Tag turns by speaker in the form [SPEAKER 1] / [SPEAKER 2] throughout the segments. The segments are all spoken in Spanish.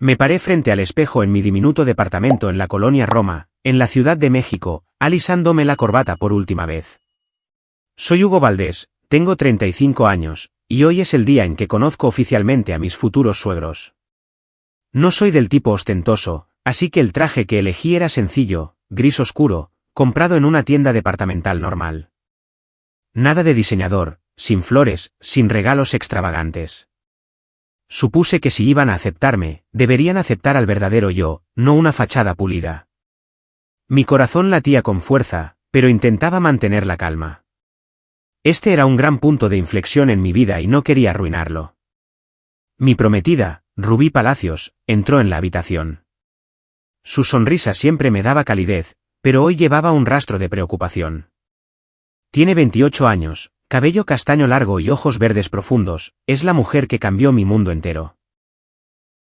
[SPEAKER 1] Me paré frente al espejo en mi diminuto departamento en la colonia Roma, en la Ciudad de México, alisándome la corbata por última vez. Soy Hugo Valdés, tengo 35 años, y hoy es el día en que conozco oficialmente a mis futuros suegros. No soy del tipo ostentoso, así que el traje que elegí era sencillo, gris oscuro, comprado en una tienda departamental normal. Nada de diseñador, sin flores, sin regalos extravagantes. Supuse que si iban a aceptarme, deberían aceptar al verdadero yo, no una fachada pulida. Mi corazón latía con fuerza, pero intentaba mantener la calma. Este era un gran punto de inflexión en mi vida y no quería arruinarlo. Mi prometida, Rubí Palacios, entró en la habitación. Su sonrisa siempre me daba calidez, pero hoy llevaba un rastro de preocupación. Tiene 28 años, cabello castaño largo y ojos verdes profundos, es la mujer que cambió mi mundo entero.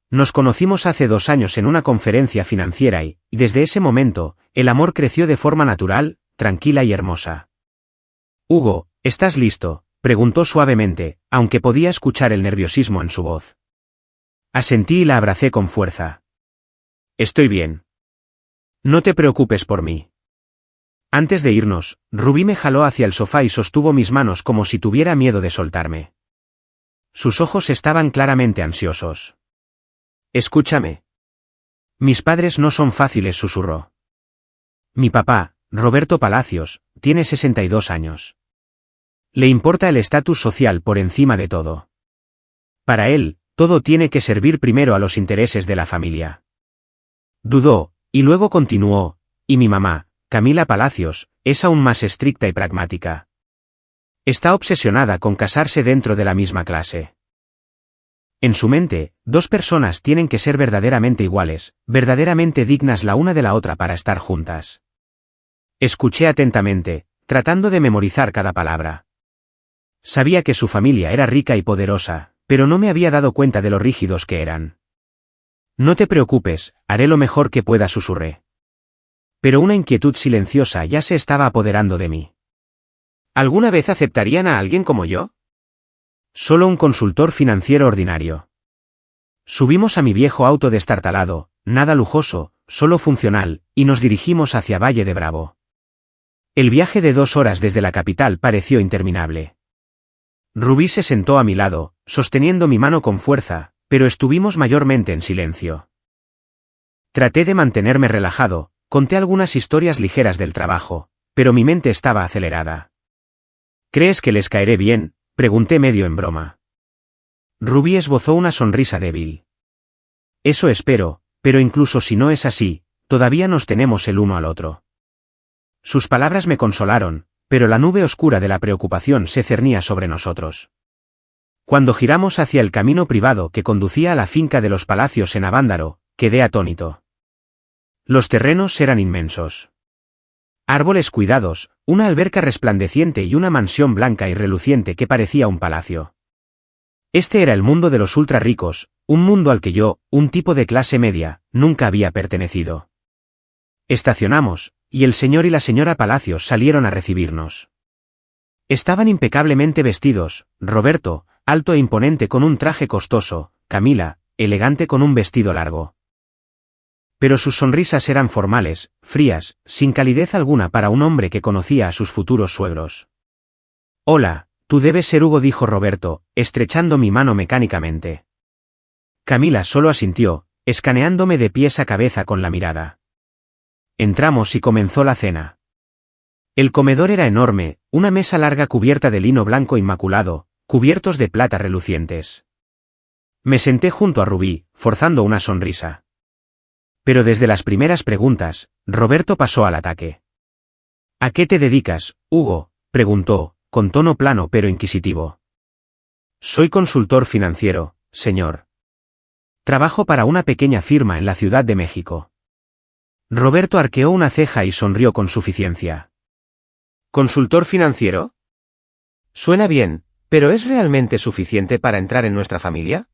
[SPEAKER 1] Nos conocimos hace 2 años en una conferencia financiera y, desde ese momento, el amor creció de forma natural, tranquila y hermosa. Hugo, ¿estás listo?, preguntó suavemente, aunque podía escuchar el nerviosismo en su voz. Asentí y la abracé con fuerza. Estoy bien. No te preocupes por mí. Antes de irnos, Rubí me jaló hacia el sofá y sostuvo mis manos como si tuviera miedo de soltarme. Sus ojos estaban claramente ansiosos. Escúchame. Mis padres no son fáciles, susurró. Mi papá, Roberto Palacios, tiene 62 años. Le importa el estatus social por encima de todo. Para él, todo tiene que servir primero a los intereses de la familia. Dudó, y luego continuó, y mi mamá, Camila Palacios, es aún más estricta y pragmática. Está obsesionada con casarse dentro de la misma clase. En su mente, 2 personas tienen que ser verdaderamente iguales, verdaderamente dignas la una de la otra para estar juntas. Escuché atentamente, tratando de memorizar cada palabra. Sabía que su familia era rica y poderosa, pero no me había dado cuenta de lo rígidos que eran. No te preocupes, haré lo mejor que pueda, susurré. Pero una inquietud silenciosa ya se estaba apoderando de mí. ¿Alguna vez aceptarían a alguien como yo? Solo un consultor financiero ordinario. Subimos a mi viejo auto destartalado, nada lujoso, solo funcional, y nos dirigimos hacia Valle de Bravo. El viaje de 2 horas desde la capital pareció interminable. Rubí se sentó a mi lado, sosteniendo mi mano con fuerza, pero estuvimos mayormente en silencio. Traté de mantenerme relajado, conté algunas historias ligeras del trabajo, pero mi mente estaba acelerada. ¿Crees que les caeré bien?, pregunté medio en broma. Rubí esbozó una sonrisa débil. Eso espero, pero incluso si no es así, todavía nos tenemos el uno al otro. Sus palabras me consolaron, pero la nube oscura de la preocupación se cernía sobre nosotros. Cuando giramos hacia el camino privado que conducía a la finca de los Palacios en Avándaro, quedé atónito. Los terrenos eran inmensos. Árboles cuidados, una alberca resplandeciente y una mansión blanca y reluciente que parecía un palacio. Este era el mundo de los ultra ricos, un mundo al que yo, un tipo de clase media, nunca había pertenecido. Estacionamos, y el señor y la señora Palacios salieron a recibirnos. Estaban impecablemente vestidos, Roberto, alto e imponente con un traje costoso, Camila, elegante con un vestido largo. Pero sus sonrisas eran formales, frías, sin calidez alguna para un hombre que conocía a sus futuros suegros. Hola, tú debes ser Hugo, dijo Roberto, estrechando mi mano mecánicamente. Camila solo asintió, escaneándome de pies a cabeza con la mirada. Entramos y comenzó la cena. El comedor era enorme, una mesa larga cubierta de lino blanco inmaculado, cubiertos de plata relucientes. Me senté junto a Rubí, forzando una sonrisa. Pero desde las primeras preguntas, Roberto pasó al ataque. ¿A qué te dedicas, Hugo?, preguntó, con tono plano pero inquisitivo. Soy consultor financiero, señor. Trabajo para una pequeña firma en la Ciudad de México. Roberto arqueó una ceja y sonrió con suficiencia. ¿Consultor financiero? Suena bien, pero ¿es realmente suficiente para entrar en nuestra familia?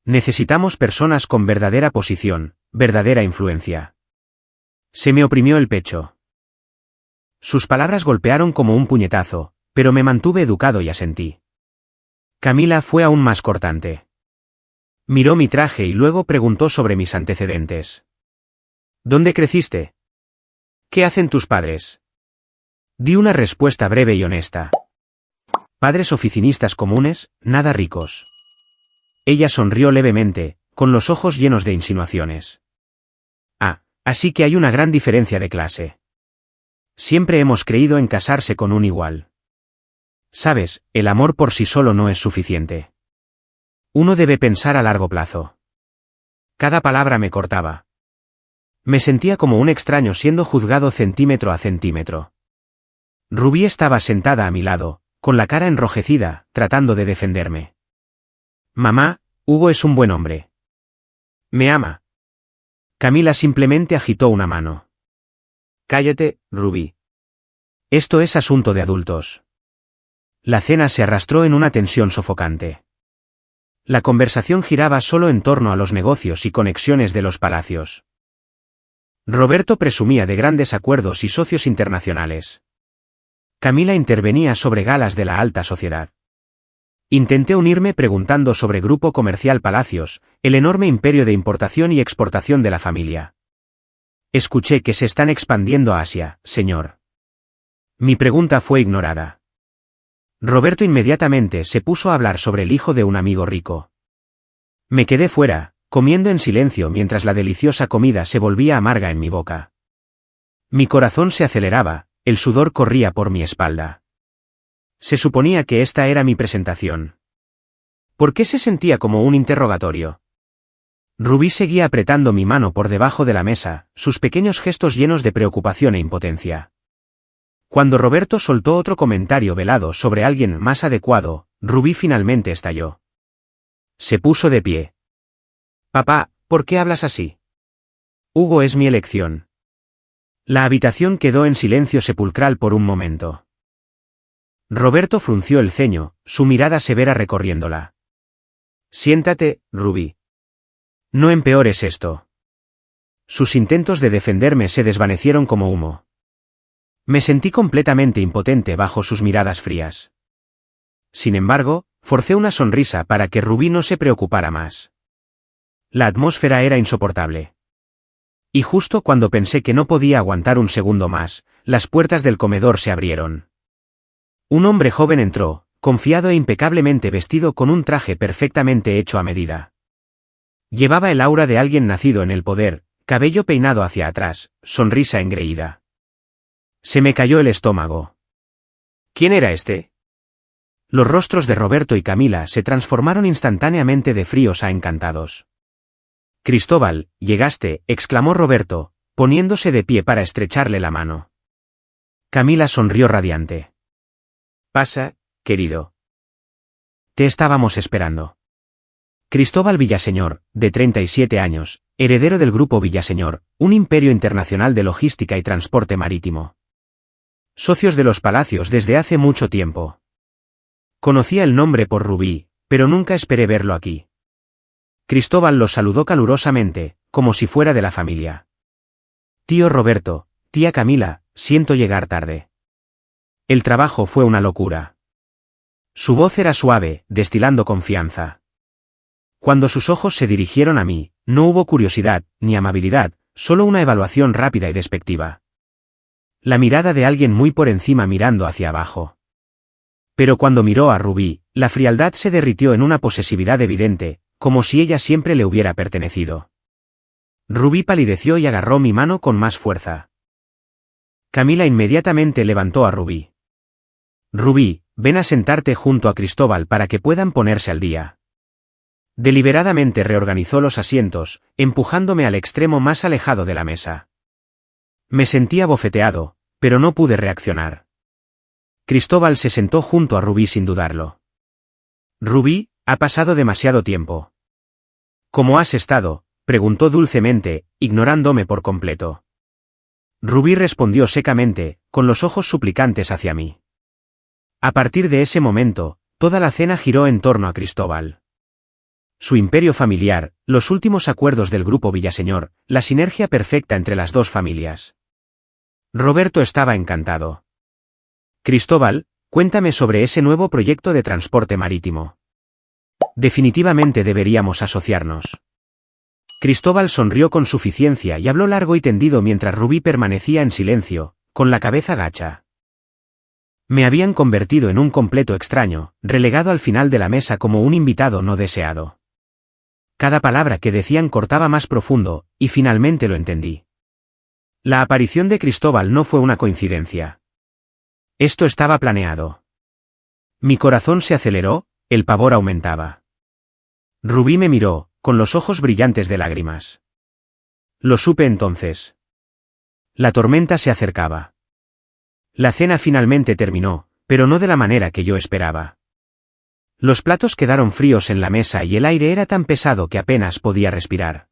[SPEAKER 1] Necesitamos personas con verdadera posición, verdadera influencia. Se me oprimió el pecho. Sus palabras golpearon como un puñetazo, pero me mantuve educado y asentí. Camila fue aún más cortante. Miró mi traje y luego preguntó sobre mis antecedentes. ¿Dónde creciste? ¿Qué hacen tus padres? Di una respuesta breve y honesta. Padres oficinistas comunes, nada ricos. Ella sonrió levemente, con los ojos llenos de insinuaciones. Ah, así que hay una gran diferencia de clase. Siempre hemos creído en casarse con un igual. Sabes, el amor por sí solo no es suficiente. Uno debe pensar a largo plazo. Cada palabra me cortaba. Me sentía como un extraño siendo juzgado centímetro a centímetro. Rubí estaba sentada a mi lado, con la cara enrojecida, tratando de defenderme. Mamá, Hugo es un buen hombre. Me ama. Camila simplemente agitó una mano. Cállate, Rubí. Esto es asunto de adultos. La cena se arrastró en una tensión sofocante. La conversación giraba solo en torno a los negocios y conexiones de los palacios. Roberto presumía de grandes acuerdos y socios internacionales. Camila intervenía sobre galas de la alta sociedad. Intenté unirme preguntando sobre Grupo Comercial Palacios, el enorme imperio de importación y exportación de la familia. Escuché que se están expandiendo a Asia, señor. Mi pregunta fue ignorada. Roberto inmediatamente se puso a hablar sobre el hijo de un amigo rico. Me quedé fuera, comiendo en silencio mientras la deliciosa comida se volvía amarga en mi boca. Mi corazón se aceleraba, el sudor corría por mi espalda. Se suponía que esta era mi presentación. ¿Por qué se sentía como un interrogatorio? Rubí seguía apretando mi mano por debajo de la mesa, sus pequeños gestos llenos de preocupación e impotencia. Cuando Roberto soltó otro comentario velado sobre alguien más adecuado, Rubí finalmente estalló. Se puso de pie. Papá, ¿por qué hablas así? Hugo es mi elección. La habitación quedó en silencio sepulcral por un momento. Roberto frunció el ceño, su mirada severa recorriéndola. Siéntate, Rubí. No empeores esto. Sus intentos de defenderme se desvanecieron como humo. Me sentí completamente impotente bajo sus miradas frías. Sin embargo, forcé una sonrisa para que Rubí no se preocupara más. La atmósfera era insoportable. Y justo cuando pensé que no podía aguantar un segundo más, las puertas del comedor se abrieron. Un hombre joven entró, confiado e impecablemente vestido con un traje perfectamente hecho a medida. Llevaba el aura de alguien nacido en el poder, cabello peinado hacia atrás, sonrisa engreída. Se me cayó el estómago. ¿Quién era este? Los rostros de Roberto y Camila se transformaron instantáneamente de fríos a encantados. Cristóbal, llegaste, exclamó Roberto, poniéndose de pie para estrecharle la mano. Camila sonrió radiante. Pasa, querido. Te estábamos esperando. Cristóbal Villaseñor, de 37 años, heredero del Grupo Villaseñor, un imperio internacional de logística y transporte marítimo. Socios de los palacios desde hace mucho tiempo. Conocía el nombre por Rubí, pero nunca esperé verlo aquí. Cristóbal los saludó calurosamente, como si fuera de la familia. Tío Roberto, tía Camila, siento llegar tarde. El trabajo fue una locura. Su voz era suave, destilando confianza. Cuando sus ojos se dirigieron a mí, no hubo curiosidad, ni amabilidad, solo una evaluación rápida y despectiva. La mirada de alguien muy por encima mirando hacia abajo. Pero cuando miró a Rubí, la frialdad se derritió en una posesividad evidente, como si ella siempre le hubiera pertenecido. Rubí palideció y agarró mi mano con más fuerza. Camila inmediatamente levantó a Rubí. Rubí, ven a sentarte junto a Cristóbal para que puedan ponerse al día. Deliberadamente reorganizó los asientos, empujándome al extremo más alejado de la mesa. Me sentía bofeteado, pero no pude reaccionar. Cristóbal se sentó junto a Rubí sin dudarlo. Rubí, ha pasado demasiado tiempo. ¿Cómo has estado?, preguntó dulcemente, ignorándome por completo. Rubí respondió secamente, con los ojos suplicantes hacia mí. A partir de ese momento, toda la cena giró en torno a Cristóbal. Su imperio familiar, los últimos acuerdos del Grupo Villaseñor, la sinergia perfecta entre las dos familias. Roberto estaba encantado. Cristóbal, cuéntame sobre ese nuevo proyecto de transporte marítimo. Definitivamente deberíamos asociarnos. Cristóbal sonrió con suficiencia y habló largo y tendido mientras Rubí permanecía en silencio, con la cabeza gacha. Me habían convertido en un completo extraño, relegado al final de la mesa como un invitado no deseado. Cada palabra que decían cortaba más profundo, y finalmente lo entendí. La aparición de Cristóbal no fue una coincidencia. Esto estaba planeado. Mi corazón se aceleró, el pavor aumentaba. Rubí me miró, con los ojos brillantes de lágrimas. Lo supe entonces. La tormenta se acercaba. La cena finalmente terminó, pero no de la manera que yo esperaba. Los platos quedaron fríos en la mesa y el aire era tan pesado que apenas podía respirar.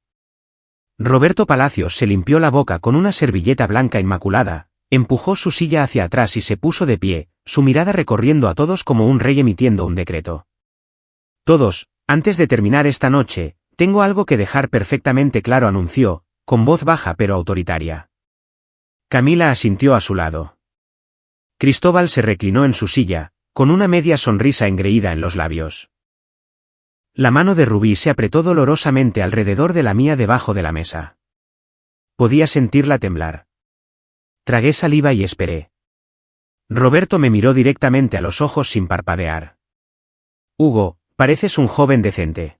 [SPEAKER 1] Roberto Palacios se limpió la boca con una servilleta blanca inmaculada, empujó su silla hacia atrás y se puso de pie, su mirada recorriendo a todos como un rey emitiendo un decreto. Todos, antes de terminar esta noche, tengo algo que dejar perfectamente claro, anunció, con voz baja pero autoritaria. Camila asintió a su lado. Cristóbal se reclinó en su silla, con una media sonrisa engreída en los labios. La mano de Rubí se apretó dolorosamente alrededor de la mía debajo de la mesa. Podía sentirla temblar. Tragué saliva y esperé. Roberto me miró directamente a los ojos sin parpadear. Hugo, pareces un joven decente.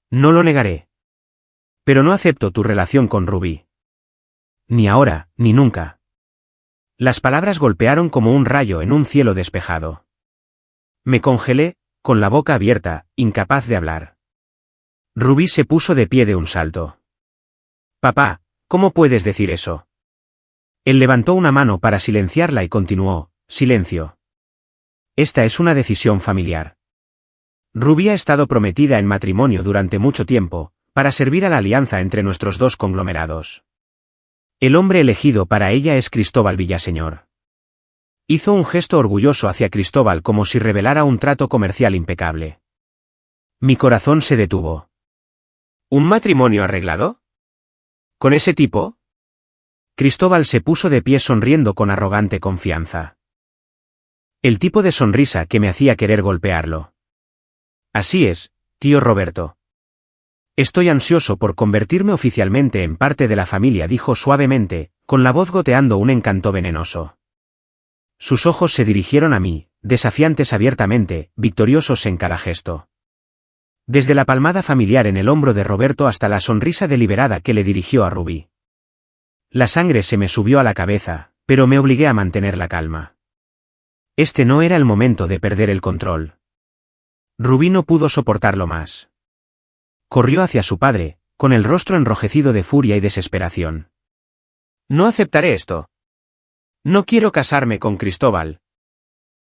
[SPEAKER 1] No lo negaré. Pero no acepto tu relación con Rubí. Ni ahora, ni nunca. Las palabras golpearon como un rayo en un cielo despejado. Me congelé, con la boca abierta, incapaz de hablar. Rubí se puso de pie de un salto. Papá, ¿cómo puedes decir eso? Él levantó una mano para silenciarla y continuó, silencio. Esta es una decisión familiar. Rubí ha estado prometida en matrimonio durante mucho tiempo, para servir a la alianza entre nuestros dos conglomerados. El hombre elegido para ella es Cristóbal Villaseñor. Hizo un gesto orgulloso hacia Cristóbal como si revelara un trato comercial impecable. Mi corazón se detuvo. ¿Un matrimonio arreglado? ¿Con ese tipo? Cristóbal se puso de pie sonriendo con arrogante confianza. El tipo de sonrisa que me hacía querer golpearlo. Así es, tío Roberto. Estoy ansioso por convertirme oficialmente en parte de la familia, dijo suavemente, con la voz goteando un encanto venenoso. Sus ojos se dirigieron a mí, desafiantes abiertamente, victoriosos en cada gesto. Desde la palmada familiar en el hombro de Roberto hasta la sonrisa deliberada que le dirigió a Rubí. La sangre se me subió a la cabeza, pero me obligué a mantener la calma. Este no era el momento de perder el control. Rubí no pudo soportarlo más. Corrió hacia su padre, con el rostro enrojecido de furia y desesperación. No aceptaré esto. No quiero casarme con Cristóbal.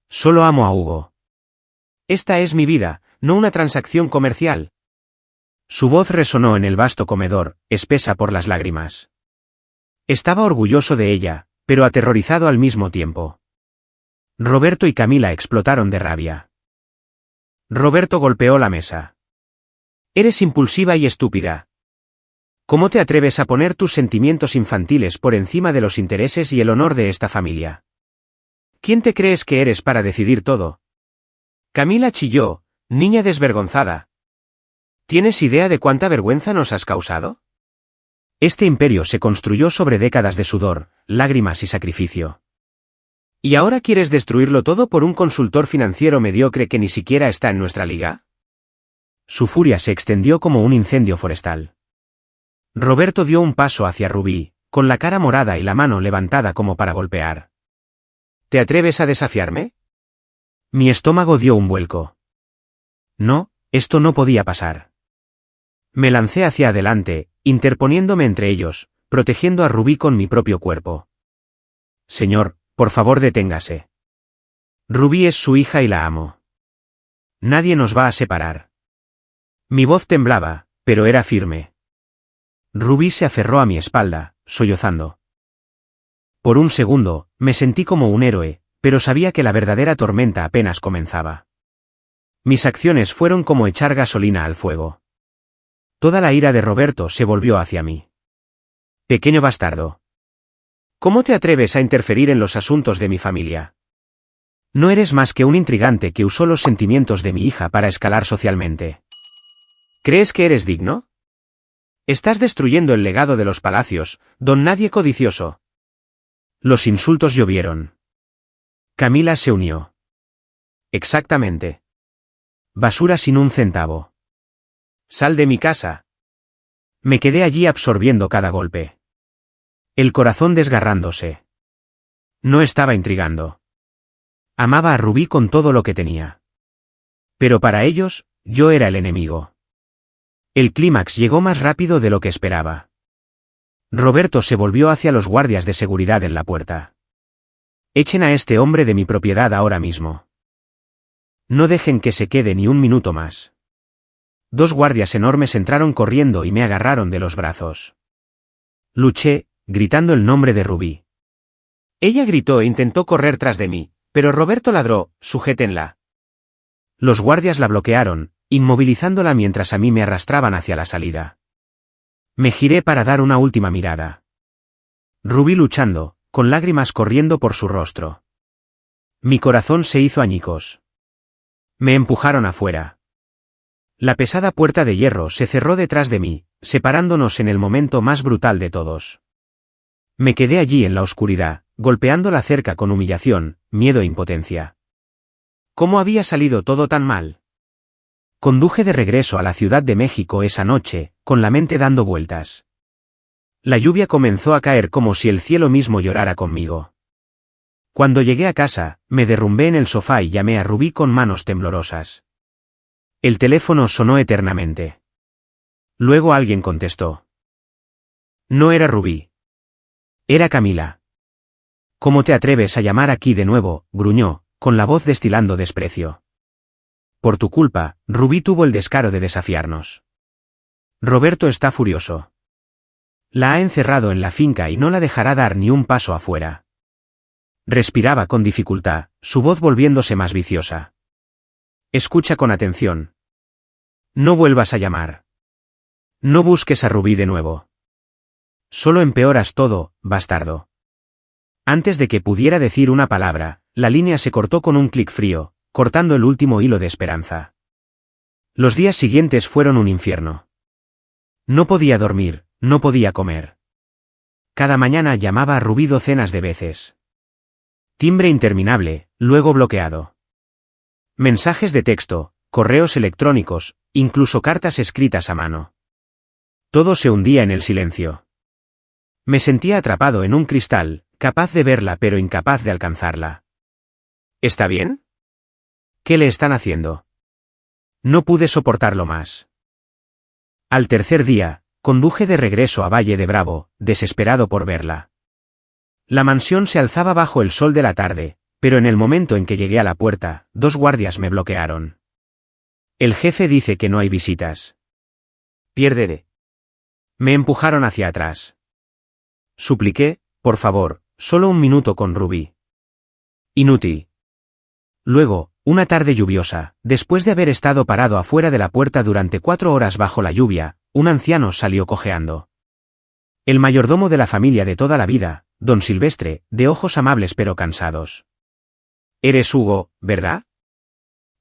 [SPEAKER 1] Solo amo a Hugo. Esta es mi vida, no una transacción comercial. Su voz resonó en el vasto comedor, espesa por las lágrimas. Estaba orgulloso de ella, pero aterrorizado al mismo tiempo. Roberto y Camila explotaron de rabia. Roberto golpeó la mesa. Eres impulsiva y estúpida. ¿Cómo te atreves a poner tus sentimientos infantiles por encima de los intereses y el honor de esta familia? ¿Quién te crees que eres para decidir todo? Camila chilló, niña desvergonzada. ¿Tienes idea de cuánta vergüenza nos has causado? Este imperio se construyó sobre décadas de sudor, lágrimas y sacrificio. ¿Y ahora quieres destruirlo todo por un consultor financiero mediocre que ni siquiera está en nuestra liga? Su furia se extendió como un incendio forestal. Roberto dio un paso hacia Rubí, con la cara morada y la mano levantada como para golpear. ¿Te atreves a desafiarme? Mi estómago dio un vuelco. No, esto no podía pasar. Me lancé hacia adelante, interponiéndome entre ellos, protegiendo a Rubí con mi propio cuerpo. Señor, por favor deténgase. Rubí es su hija y la amo. Nadie nos va a separar. Mi voz temblaba, pero era firme. Rubí se aferró a mi espalda, sollozando. Por un segundo, me sentí como un héroe, pero sabía que la verdadera tormenta apenas comenzaba. Mis acciones fueron como echar gasolina al fuego. Toda la ira de Roberto se volvió hacia mí. Pequeño bastardo. ¿Cómo te atreves a interferir en los asuntos de mi familia? No eres más que un intrigante que usó los sentimientos de mi hija para escalar socialmente. ¿Crees que eres digno? Estás destruyendo el legado de los palacios, don nadie codicioso. Los insultos llovieron. Camila se unió. Exactamente. Basura sin un centavo. Sal de mi casa. Me quedé allí absorbiendo cada golpe. El corazón desgarrándose. No estaba intrigando. Amaba a Rubí con todo lo que tenía. Pero para ellos, yo era el enemigo. El clímax llegó más rápido de lo que esperaba. Roberto se volvió hacia los guardias de seguridad en la puerta. Echen a este hombre de mi propiedad ahora mismo. No dejen que se quede ni un minuto más. 2 guardias enormes entraron corriendo y me agarraron de los brazos. Luché, gritando el nombre de Rubí. Ella gritó e intentó correr tras de mí, pero Roberto ladró: sujétenla. Los guardias la bloquearon, inmovilizándola mientras a mí me arrastraban hacia la salida. Me giré para dar una última mirada. Rubí luchando, con lágrimas corriendo por su rostro. Mi corazón se hizo añicos. Me empujaron afuera. La pesada puerta de hierro se cerró detrás de mí, separándonos en el momento más brutal de todos. Me quedé allí en la oscuridad, golpeando la cerca con humillación, miedo e impotencia. ¿Cómo había salido todo tan mal? Conduje de regreso a la Ciudad de México esa noche, con la mente dando vueltas. La lluvia comenzó a caer como si el cielo mismo llorara conmigo. Cuando llegué a casa, me derrumbé en el sofá y llamé a Rubí con manos temblorosas. El teléfono sonó eternamente. Luego alguien contestó. No era Rubí. Era Camila. ¿Cómo te atreves a llamar aquí de nuevo?, gruñó, con la voz destilando desprecio. Por tu culpa, Rubí tuvo el descaro de desafiarnos. Roberto está furioso. La ha encerrado en la finca y no la dejará dar ni un paso afuera. Respiraba con dificultad, su voz volviéndose más viciosa. Escucha con atención. No vuelvas a llamar. No busques a Rubí de nuevo. Solo empeoras todo, bastardo. Antes de que pudiera decir una palabra, la línea se cortó con un clic frío, cortando el último hilo de esperanza. Los días siguientes fueron un infierno. No podía dormir, no podía comer. Cada mañana llamaba a Rubí docenas de veces. Timbre interminable, luego bloqueado. Mensajes de texto, correos electrónicos, incluso cartas escritas a mano. Todo se hundía en el silencio. Me sentía atrapado en un cristal, capaz de verla pero incapaz de alcanzarla. ¿Está bien? ¿Qué le están haciendo? No pude soportarlo más. Al tercer día, conduje de regreso a Valle de Bravo, desesperado por verla. La mansión se alzaba bajo el sol de la tarde, pero en el momento en que llegué a la puerta, 2 guardias me bloquearon. El jefe dice que no hay visitas. Pierderé. Me empujaron hacia atrás. Supliqué, por favor, solo un minuto con Rubí. Inútil. Luego, una tarde lluviosa, después de haber estado parado afuera de la puerta durante 4 horas bajo la lluvia, un anciano salió cojeando. El mayordomo de la familia de toda la vida, don Silvestre, de ojos amables pero cansados. Eres Hugo, ¿verdad?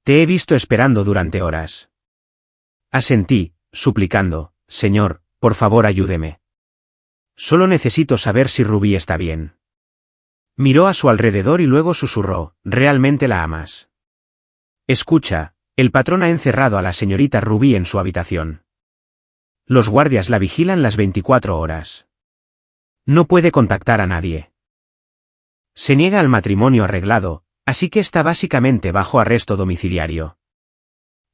[SPEAKER 1] Te he visto esperando durante horas. Asentí, suplicando, señor, por favor ayúdeme. Solo necesito saber si Rubí está bien. Miró a su alrededor y luego susurró, ¿realmente la amas? Escucha, el patrón ha encerrado a la señorita Rubí en su habitación. Los guardias la vigilan las 24 horas. No puede contactar a nadie. Se niega al matrimonio arreglado, así que está básicamente bajo arresto domiciliario.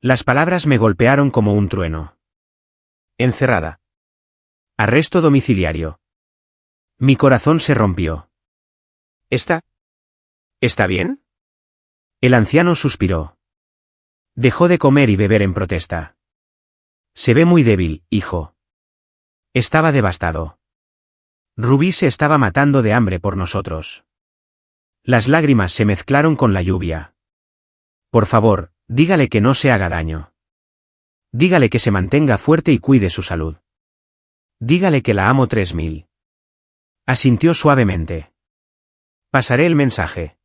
[SPEAKER 1] Las palabras me golpearon como un trueno. Encerrada. Arresto domiciliario. Mi corazón se rompió. ¿Está bien? El anciano suspiró. Dejó de comer y beber en protesta. Se ve muy débil, hijo. Estaba devastado. Rubí se estaba matando de hambre por nosotros. Las lágrimas se mezclaron con la lluvia. Por favor, dígale que no se haga daño. Dígale que se mantenga fuerte y cuide su salud. Dígale que la amo 3000. Asintió suavemente. Pasaré el mensaje.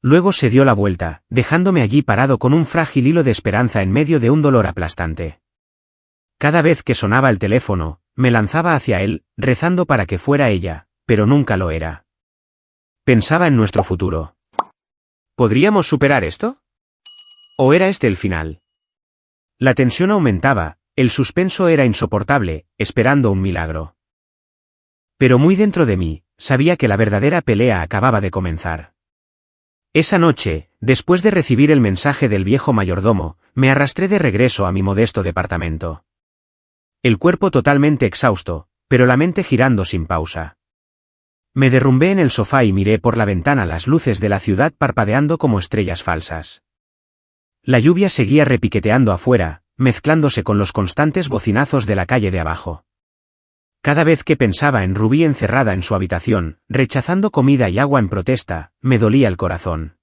[SPEAKER 1] Luego se dio la vuelta, dejándome allí parado con un frágil hilo de esperanza en medio de un dolor aplastante. Cada vez que sonaba el teléfono, me lanzaba hacia él, rezando para que fuera ella, pero nunca lo era. Pensaba en nuestro futuro. ¿Podríamos superar esto? ¿O era este el final? La tensión aumentaba, el suspenso era insoportable, esperando un milagro. Pero muy dentro de mí, sabía que la verdadera pelea acababa de comenzar. Esa noche, después de recibir el mensaje del viejo mayordomo, me arrastré de regreso a mi modesto departamento. El cuerpo totalmente exhausto, pero la mente girando sin pausa. Me derrumbé en el sofá y miré por la ventana las luces de la ciudad parpadeando como estrellas falsas. La lluvia seguía repiqueteando afuera, mezclándose con los constantes bocinazos de la calle de abajo. Cada vez que pensaba en Rubí encerrada en su habitación, rechazando comida y agua en protesta, me dolía el corazón.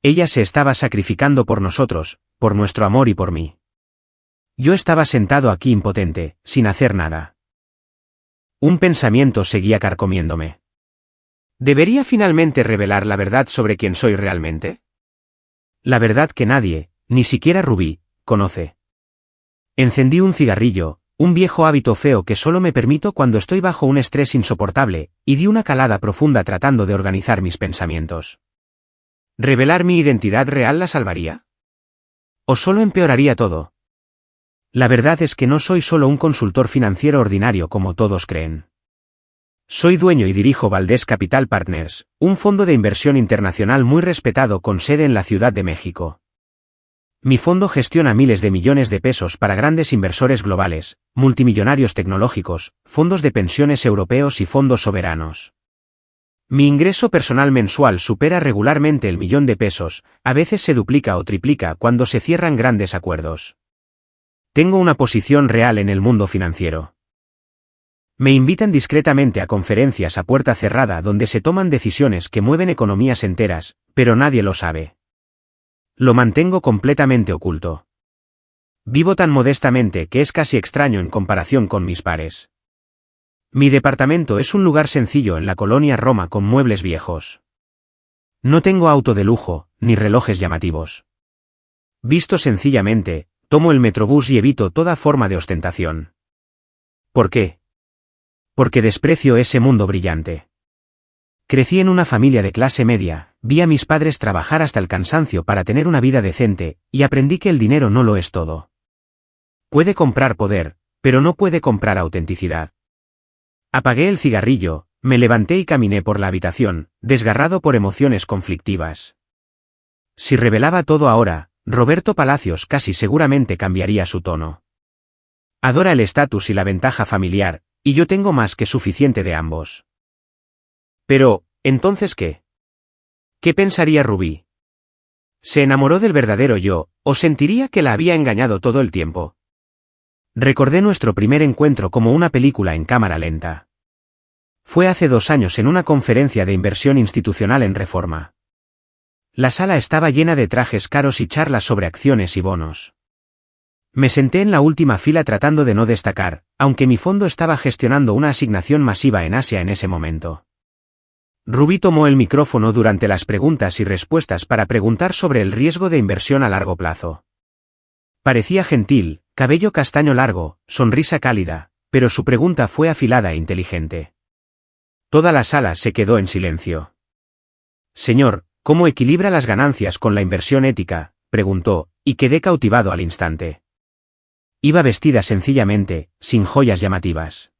[SPEAKER 1] Ella se estaba sacrificando por nosotros, por nuestro amor y por mí. Yo estaba sentado aquí impotente, sin hacer nada. Un pensamiento seguía carcomiéndome. ¿Debería finalmente revelar la verdad sobre quién soy realmente? La verdad que nadie, ni siquiera Rubí, conoce. Encendí un cigarrillo, un viejo hábito feo que solo me permito cuando estoy bajo un estrés insoportable, y di una calada profunda tratando de organizar mis pensamientos. ¿Revelar mi identidad real la salvaría? ¿O solo empeoraría todo? La verdad es que no soy solo un consultor financiero ordinario como todos creen. Soy dueño y dirijo Valdés Capital Partners, un fondo de inversión internacional muy respetado con sede en la Ciudad de México. Mi fondo gestiona miles de millones de pesos para grandes inversores globales, multimillonarios tecnológicos, fondos de pensiones europeos y fondos soberanos. Mi ingreso personal mensual supera regularmente el $1.000.000, a veces se duplica o triplica cuando se cierran grandes acuerdos. Tengo una posición real en el mundo financiero. Me invitan discretamente a conferencias a puerta cerrada donde se toman decisiones que mueven economías enteras, pero nadie lo sabe. Lo mantengo completamente oculto. Vivo tan modestamente que es casi extraño en comparación con mis pares. Mi departamento es un lugar sencillo en la colonia Roma con muebles viejos. No tengo auto de lujo, ni relojes llamativos. Visto sencillamente, tomo el metrobús y evito toda forma de ostentación. ¿Por qué? Porque desprecio ese mundo brillante. Crecí en una familia de clase media, vi a mis padres trabajar hasta el cansancio para tener una vida decente, y aprendí que el dinero no lo es todo. Puede comprar poder, pero no puede comprar autenticidad. Apagué el cigarrillo, me levanté y caminé por la habitación, desgarrado por emociones conflictivas. Si revelaba todo ahora, Roberto Palacios casi seguramente cambiaría su tono. Adora el estatus y la ventaja familiar, y yo tengo más que suficiente de ambos. Pero, ¿entonces qué? ¿Qué pensaría Rubí? ¿Se enamoró del verdadero yo, o sentiría que la había engañado todo el tiempo? Recordé nuestro primer encuentro como una película en cámara lenta. Fue hace 2 años en una conferencia de inversión institucional en Reforma. La sala estaba llena de trajes caros y charlas sobre acciones y bonos. Me senté en la última fila tratando de no destacar, aunque mi fondo estaba gestionando una asignación masiva en Asia en ese momento. Rubí tomó el micrófono durante las preguntas y respuestas para preguntar sobre el riesgo de inversión a largo plazo. Parecía gentil, cabello castaño largo, sonrisa cálida, pero su pregunta fue afilada e inteligente. Toda la sala se quedó en silencio. Señor, ¿cómo equilibra las ganancias con la inversión ética?, preguntó, y quedé cautivado al instante. Iba vestida sencillamente, sin joyas llamativas.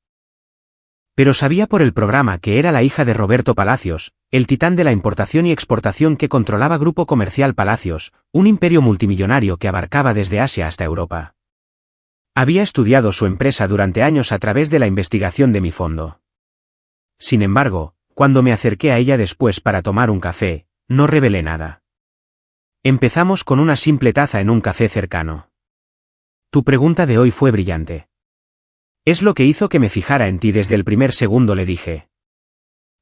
[SPEAKER 1] Pero sabía por el programa que era la hija de Roberto Palacios, el titán de la importación y exportación que controlaba Grupo Comercial Palacios, un imperio multimillonario que abarcaba desde Asia hasta Europa. Había estudiado su empresa durante años a través de la investigación de mi fondo. Sin embargo, cuando me acerqué a ella después para tomar un café, no revelé nada. Empezamos con una simple taza en un café cercano. Tu pregunta de hoy fue brillante. Es lo que hizo que me fijara en ti desde el primer segundo, le dije.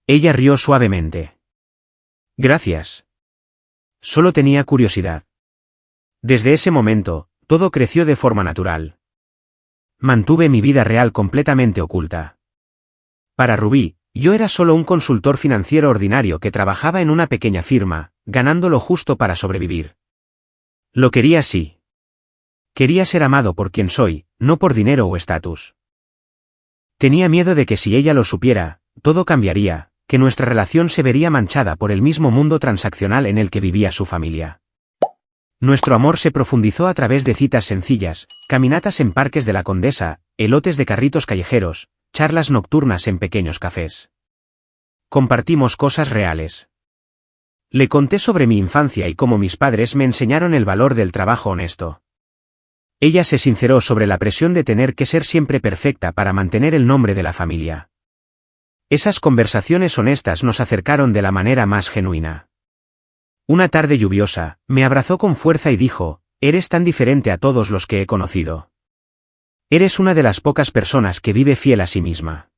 [SPEAKER 1] Ella rió suavemente. Gracias. Solo tenía curiosidad. Desde ese momento, todo creció de forma natural. Mantuve mi vida real completamente oculta. Para Rubí, Yo era solo un consultor financiero ordinario que trabajaba en una pequeña firma, ganando lo justo para sobrevivir. Lo quería así. Quería ser amado por quien soy, no por dinero o estatus. Tenía miedo de que si ella lo supiera, todo cambiaría, que nuestra relación se vería manchada por el mismo mundo transaccional en el que vivía su familia. Nuestro amor se profundizó a través de citas sencillas, caminatas en parques de la Condesa, elotes de carritos callejeros, charlas nocturnas en pequeños cafés. Compartimos cosas reales. Le conté sobre mi infancia y cómo mis padres me enseñaron el valor del trabajo honesto. Ella se sinceró sobre la presión de tener que ser siempre perfecta para mantener el nombre de la familia. Esas conversaciones honestas nos acercaron de la manera más genuina. Una tarde lluviosa, me abrazó con fuerza y dijo, «Eres tan diferente a todos los que he conocido. Eres una de las pocas personas que vive fiel a sí misma».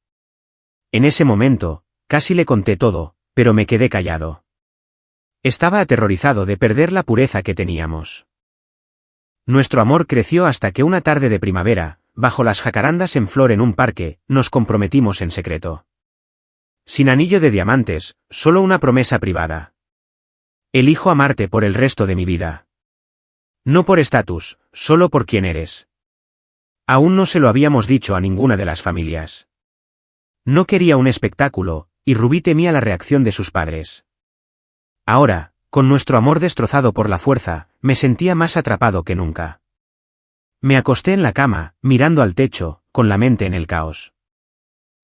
[SPEAKER 1] En ese momento, casi le conté todo, pero me quedé callado. Estaba aterrorizado de perder la pureza que teníamos. Nuestro amor creció hasta que una tarde de primavera, bajo las jacarandas en flor en un parque, nos comprometimos en secreto. Sin anillo de diamantes, solo una promesa privada. Elijo amarte por el resto de mi vida. No por estatus, solo por quien eres. Aún no se lo habíamos dicho a ninguna de las familias. No quería un espectáculo, y Rubí temía la reacción de sus padres. Ahora, con nuestro amor destrozado por la fuerza, me sentía más atrapado que nunca. Me acosté en la cama, mirando al techo, con la mente en el caos.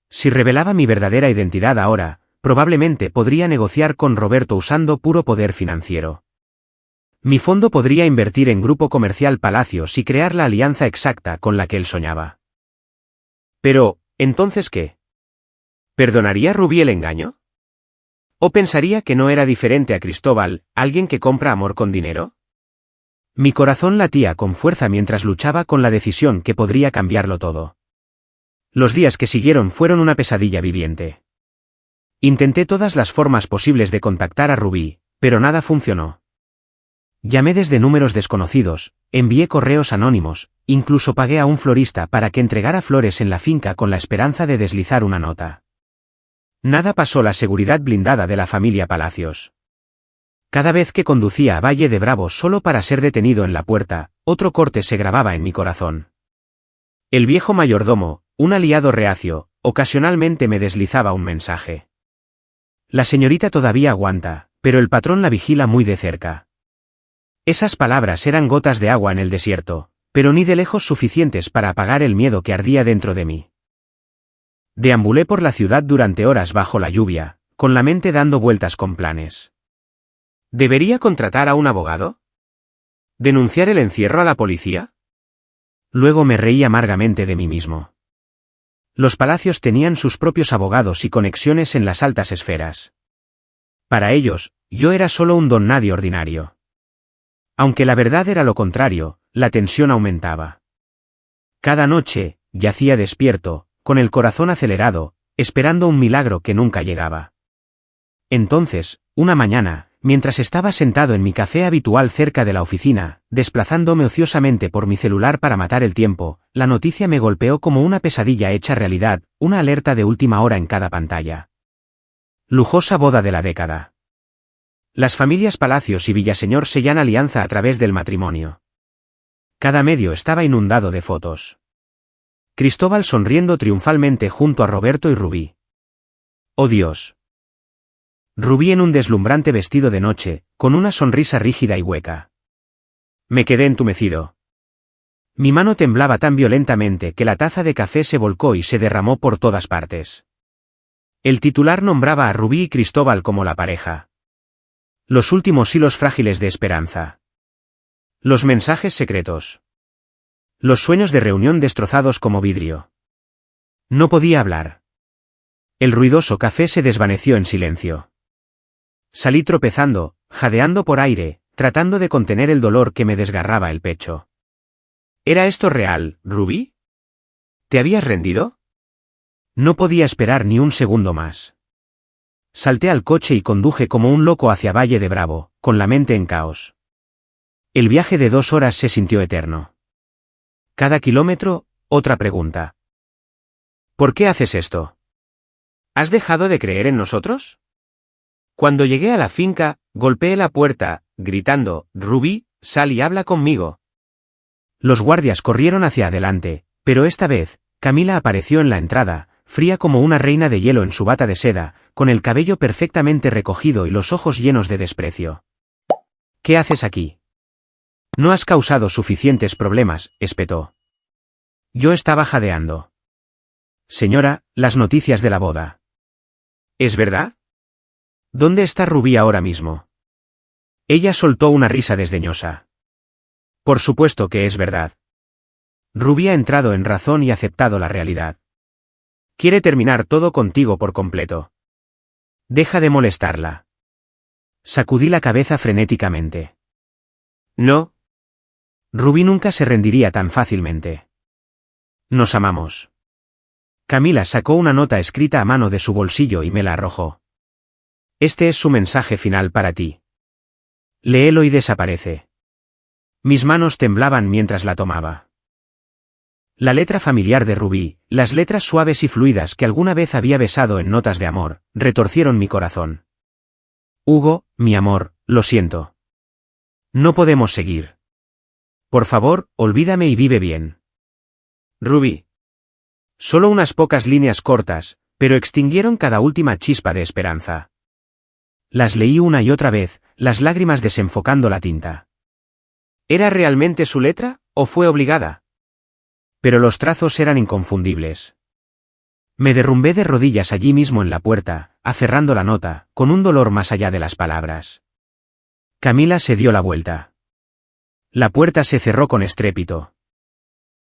[SPEAKER 1] Si revelaba mi verdadera identidad ahora, probablemente podría negociar con Roberto usando puro poder financiero. Mi fondo podría invertir en Grupo Comercial Palacios y crear la alianza exacta con la que él soñaba. Pero, ¿entonces qué? ¿Perdonaría Rubí el engaño? ¿O pensaría que no era diferente a Cristóbal, alguien que compra amor con dinero? Mi corazón latía con fuerza mientras luchaba con la decisión que podría cambiarlo todo. Los días que siguieron fueron una pesadilla viviente. Intenté todas las formas posibles de contactar a Rubí, pero nada funcionó. Llamé desde números desconocidos, envié correos anónimos, incluso pagué a un florista para que entregara flores en la finca con la esperanza de deslizar una nota. Nada pasó. La seguridad blindada de la familia Palacios. Cada vez que conducía a Valle de Bravo solo para ser detenido en la puerta, otro corte se grababa en mi corazón. El viejo mayordomo, un aliado reacio, ocasionalmente me deslizaba un mensaje. La señorita todavía aguanta, pero el patrón la vigila muy de cerca. Esas palabras eran gotas de agua en el desierto, pero ni de lejos suficientes para apagar el miedo que ardía dentro de mí. Deambulé por la ciudad durante horas bajo la lluvia, con la mente dando vueltas con planes. ¿Debería contratar a un abogado? ¿Denunciar el encierro a la policía? Luego me reí amargamente de mí mismo. Los Palacios tenían sus propios abogados y conexiones en las altas esferas. Para ellos, yo era solo un don nadie ordinario. Aunque la verdad era lo contrario, la tensión aumentaba. Cada noche, yacía despierto, con el corazón acelerado, esperando un milagro que nunca llegaba. Entonces, una mañana, mientras estaba sentado en mi café habitual cerca de la oficina, desplazándome ociosamente por mi celular para matar el tiempo, la noticia me golpeó como una pesadilla hecha realidad, una alerta de última hora en cada pantalla. Lujosa boda de la década. Las familias Palacios y Villaseñor sellan alianza a través del matrimonio. Cada medio estaba inundado de fotos. Cristóbal sonriendo triunfalmente junto a Roberto y Rubí. ¡Oh Dios! Rubí en un deslumbrante vestido de noche, con una sonrisa rígida y hueca. Me quedé entumecido. Mi mano temblaba tan violentamente que la taza de café se volcó y se derramó por todas partes. El titular nombraba a Rubí y Cristóbal como la pareja. Los últimos hilos frágiles de esperanza. Los mensajes secretos. Los sueños de reunión destrozados como vidrio. No podía hablar. El ruidoso café se desvaneció en silencio. Salí tropezando, jadeando por aire, tratando de contener el dolor que me desgarraba el pecho. ¿Era esto real, Rubí? ¿Te habías rendido? No podía esperar ni un segundo más. Salté al coche y conduje como un loco hacia Valle de Bravo, con la mente en caos. El viaje de 2 horas se sintió eterno. Cada kilómetro, otra pregunta. ¿Por qué haces esto? ¿Has dejado de creer en nosotros? Cuando llegué a la finca, golpeé la puerta, gritando, «Rubí, sal y habla conmigo». Los guardias corrieron hacia adelante, pero esta vez, Camila apareció en la entrada, fría como una reina de hielo en su bata de seda, con el cabello perfectamente recogido y los ojos llenos de desprecio. «¿Qué haces aquí?» «No has causado suficientes problemas», espetó. Yo estaba jadeando. «Señora, las noticias de la boda». «¿Es verdad? ¿Dónde está Rubí ahora mismo?» Ella soltó una risa desdeñosa. «Por supuesto que es verdad. Rubí ha entrado en razón y aceptado la realidad. Quiere terminar todo contigo por completo. Deja de molestarla». Sacudí la cabeza frenéticamente. «No. Rubí nunca se rendiría tan fácilmente. Nos amamos». Camila sacó una nota escrita a mano de su bolsillo y me la arrojó. «Este es su mensaje final para ti. Léelo y desaparece». Mis manos temblaban mientras la tomaba. La letra familiar de Rubí, las letras suaves y fluidas que alguna vez había besado en notas de amor, retorcieron mi corazón. «Hugo, mi amor, lo siento. No podemos seguir. Por favor, olvídame y vive bien. Rubí». Solo unas pocas líneas cortas, pero extinguieron cada última chispa de esperanza. Las leí una y otra vez, las lágrimas desenfocando la tinta. ¿Era realmente su letra, o fue obligada? Pero los trazos eran inconfundibles. Me derrumbé de rodillas allí mismo en la puerta, aferrando la nota, con un dolor más allá de las palabras. Camila se dio la vuelta. La puerta se cerró con estrépito.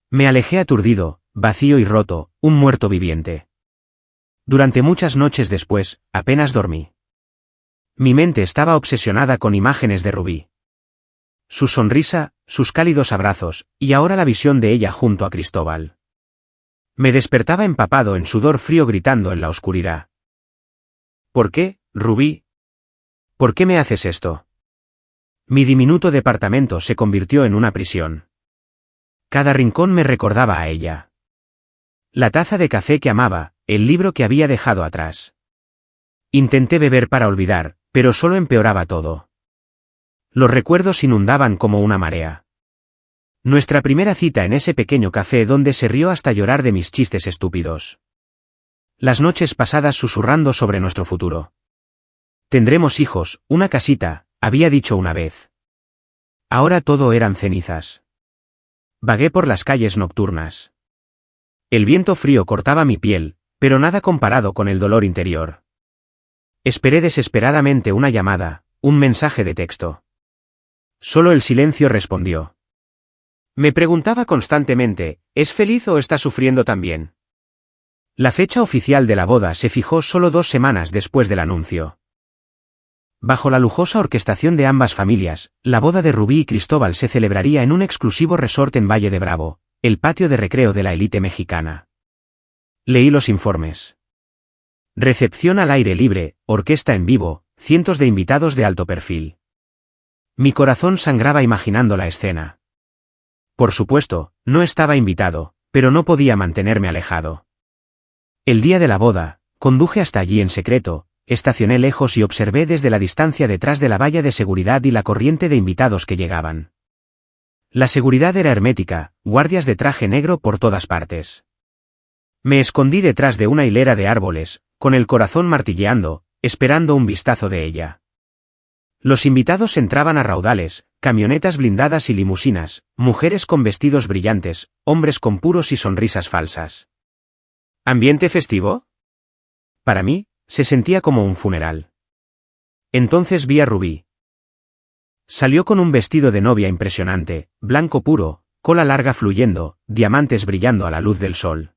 [SPEAKER 1] Me alejé aturdido, vacío y roto, un muerto viviente. Durante muchas noches después, apenas dormí. Mi mente estaba obsesionada con imágenes de Rubí. Su sonrisa, sus cálidos abrazos, y ahora la visión de ella junto a Cristóbal. Me despertaba empapado en sudor frío gritando en la oscuridad. ¿Por qué, Rubí? ¿Por qué me haces esto? Mi diminuto departamento se convirtió en una prisión. Cada rincón me recordaba a ella. La taza de café que amaba, el libro que había dejado atrás. Intenté beber para olvidar, pero solo empeoraba todo. Los recuerdos inundaban como una marea. Nuestra primera cita en ese pequeño café donde se rió hasta llorar de mis chistes estúpidos. Las noches pasadas susurrando sobre nuestro futuro. Tendremos hijos, una casita, había dicho una vez. Ahora todo eran cenizas. Vagué por las calles nocturnas. El viento frío cortaba mi piel, pero nada comparado con el dolor interior. Esperé desesperadamente una llamada, un mensaje de texto. Solo el silencio respondió. Me preguntaba constantemente, ¿es feliz o está sufriendo también? La fecha oficial de la boda se fijó solo 2 semanas después del anuncio. Bajo la lujosa orquestación de ambas familias, la boda de Rubí y Cristóbal se celebraría en un exclusivo resort en Valle de Bravo, el patio de recreo de la élite mexicana. Leí los informes. Recepción al aire libre, orquesta en vivo, cientos de invitados de alto perfil. Mi corazón sangraba imaginando la escena. Por supuesto, no estaba invitado, pero no podía mantenerme alejado. El día de la boda, conduje hasta allí en secreto, estacioné lejos y observé desde la distancia detrás de la valla de seguridad y la corriente de invitados que llegaban. La seguridad era hermética, guardias de traje negro por todas partes. Me escondí detrás de una hilera de árboles, con el corazón martilleando, esperando un vistazo de ella. Los invitados entraban a raudales, camionetas blindadas y limusinas, mujeres con vestidos brillantes, hombres con puros y sonrisas falsas. ¿Ambiente festivo? Para mí, se sentía como un funeral. Entonces vi a Rubí. Salió con un vestido de novia impresionante, blanco puro, cola larga fluyendo, diamantes brillando a la luz del sol.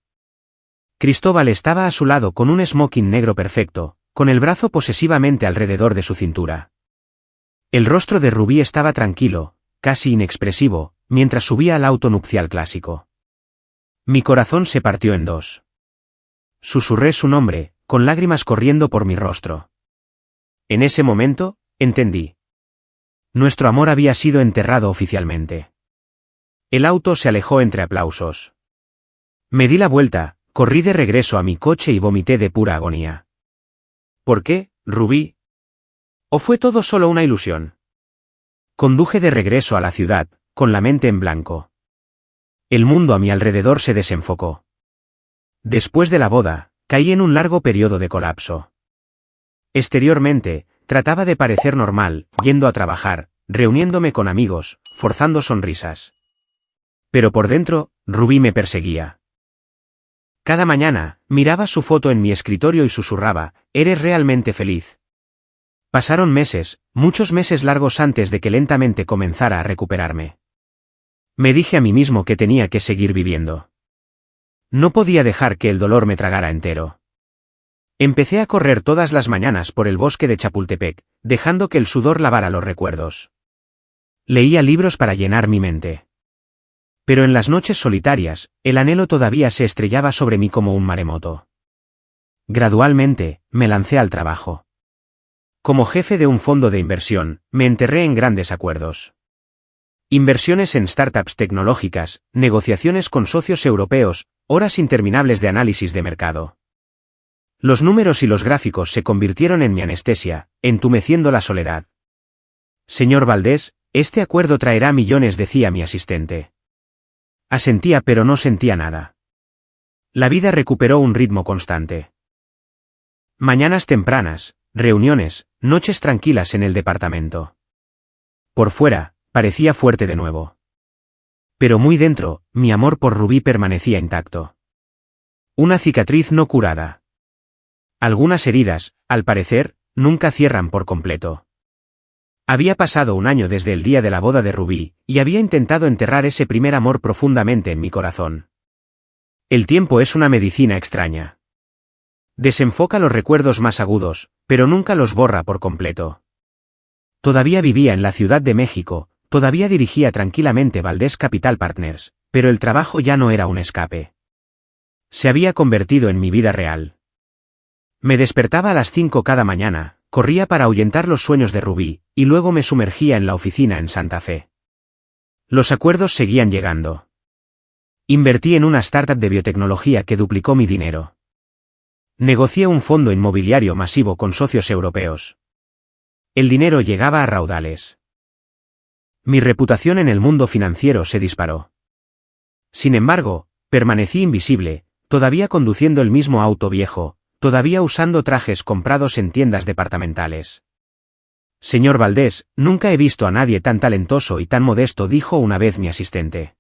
[SPEAKER 1] Cristóbal estaba a su lado con un smoking negro perfecto, con el brazo posesivamente alrededor de su cintura. El rostro de Rubí estaba tranquilo, casi inexpresivo, mientras subía al auto nupcial clásico. Mi corazón se partió en dos. Susurré su nombre, con lágrimas corriendo por mi rostro. En ese momento, entendí. Nuestro amor había sido enterrado oficialmente. El auto se alejó entre aplausos. Me di la vuelta, corrí de regreso a mi coche y vomité de pura agonía. ¿Por qué, Rubí? ¿O fue todo solo una ilusión? Conduje de regreso a la ciudad, con la mente en blanco. El mundo a mi alrededor se desenfocó. Después de la boda, caí en un largo periodo de colapso. Exteriormente, trataba de parecer normal, yendo a trabajar, reuniéndome con amigos, forzando sonrisas. Pero por dentro, Rubí me perseguía. Cada mañana, miraba su foto en mi escritorio y susurraba, «¿Eres realmente feliz?». Pasaron meses, muchos meses largos antes de que lentamente comenzara a recuperarme. Me dije a mí mismo que tenía que seguir viviendo. No podía dejar que el dolor me tragara entero. Empecé a correr todas las mañanas por el bosque de Chapultepec, dejando que el sudor lavara los recuerdos. Leía libros para llenar mi mente. Pero en las noches solitarias, el anhelo todavía se estrellaba sobre mí como un maremoto. Gradualmente, me lancé al trabajo. Como jefe de un fondo de inversión, me enterré en grandes acuerdos. Inversiones en startups tecnológicas, negociaciones con socios europeos, horas interminables de análisis de mercado. Los números y los gráficos se convirtieron en mi anestesia, entumeciendo la soledad. Señor Valdés, este acuerdo traerá millones, decía mi asistente. Asentía pero no sentía nada. La vida recuperó un ritmo constante. Mañanas tempranas, reuniones, noches tranquilas en el departamento. Por fuera, parecía fuerte de nuevo. Pero muy dentro, mi amor por Rubí permanecía intacto. Una cicatriz no curada. Algunas heridas, al parecer, nunca cierran por completo. Había pasado un año desde el día de la boda de Rubí, y había intentado enterrar ese primer amor profundamente en mi corazón. El tiempo es una medicina extraña. Desenfoca los recuerdos más agudos, pero nunca los borra por completo. Todavía vivía en la Ciudad de México, todavía dirigía tranquilamente Valdés Capital Partners, pero el trabajo ya no era un escape. Se había convertido en mi vida real. Me despertaba a las 5 cada mañana, corría para ahuyentar los sueños de Rubí, y luego me sumergía en la oficina en Santa Fe. Los acuerdos seguían llegando. Invertí en una startup de biotecnología que duplicó mi dinero. Negocié un fondo inmobiliario masivo con socios europeos. El dinero llegaba a raudales. Mi reputación en el mundo financiero se disparó. Sin embargo, permanecí invisible, todavía conduciendo el mismo auto viejo, todavía usando trajes comprados en tiendas departamentales. Señor Valdés, nunca he visto a nadie tan talentoso y tan modesto, dijo una vez mi asistente.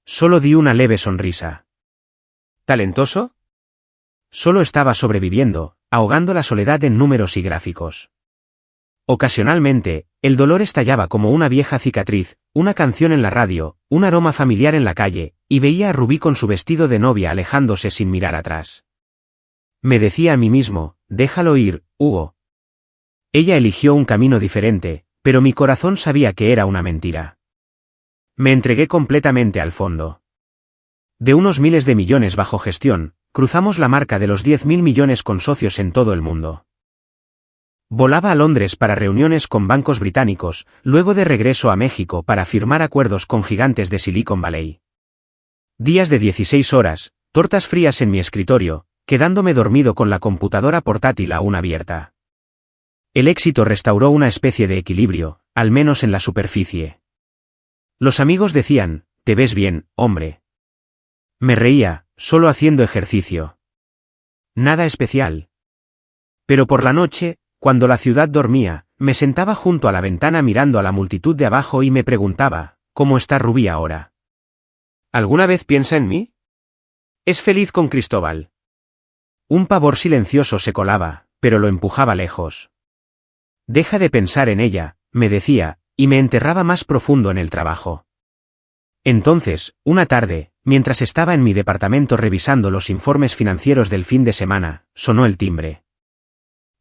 [SPEAKER 1] Solo di una leve sonrisa. ¿Talentoso? Solo estaba sobreviviendo, ahogando la soledad en números y gráficos. Ocasionalmente, el dolor estallaba como una vieja cicatriz, una canción en la radio, un aroma familiar en la calle, y veía a Rubí con su vestido de novia alejándose sin mirar atrás. Me decía a mí mismo, déjalo ir, Hugo. Ella eligió un camino diferente, pero mi corazón sabía que era una mentira. Me entregué completamente al fondo. De unos miles de millones bajo gestión, cruzamos la marca de los 10.000 millones con socios en todo el mundo. Volaba a Londres para reuniones con bancos británicos, luego de regreso a México para firmar acuerdos con gigantes de Silicon Valley. Días de 16 horas, tortas frías en mi escritorio, quedándome dormido con la computadora portátil aún abierta. El éxito restauró una especie de equilibrio, al menos en la superficie. Los amigos decían, «Te ves bien, hombre». Me reía, solo haciendo ejercicio. Nada especial. Pero por la noche, cuando la ciudad dormía, me sentaba junto a la ventana mirando a la multitud de abajo y me preguntaba, ¿cómo está Rubí ahora? ¿Alguna vez piensa en mí? ¿Es feliz con Cristóbal? Un pavor silencioso se colaba, pero lo empujaba lejos. Deja de pensar en ella, me decía, y me enterraba más profundo en el trabajo. Entonces, una tarde, mientras estaba en mi departamento revisando los informes financieros del fin de semana, sonó el timbre.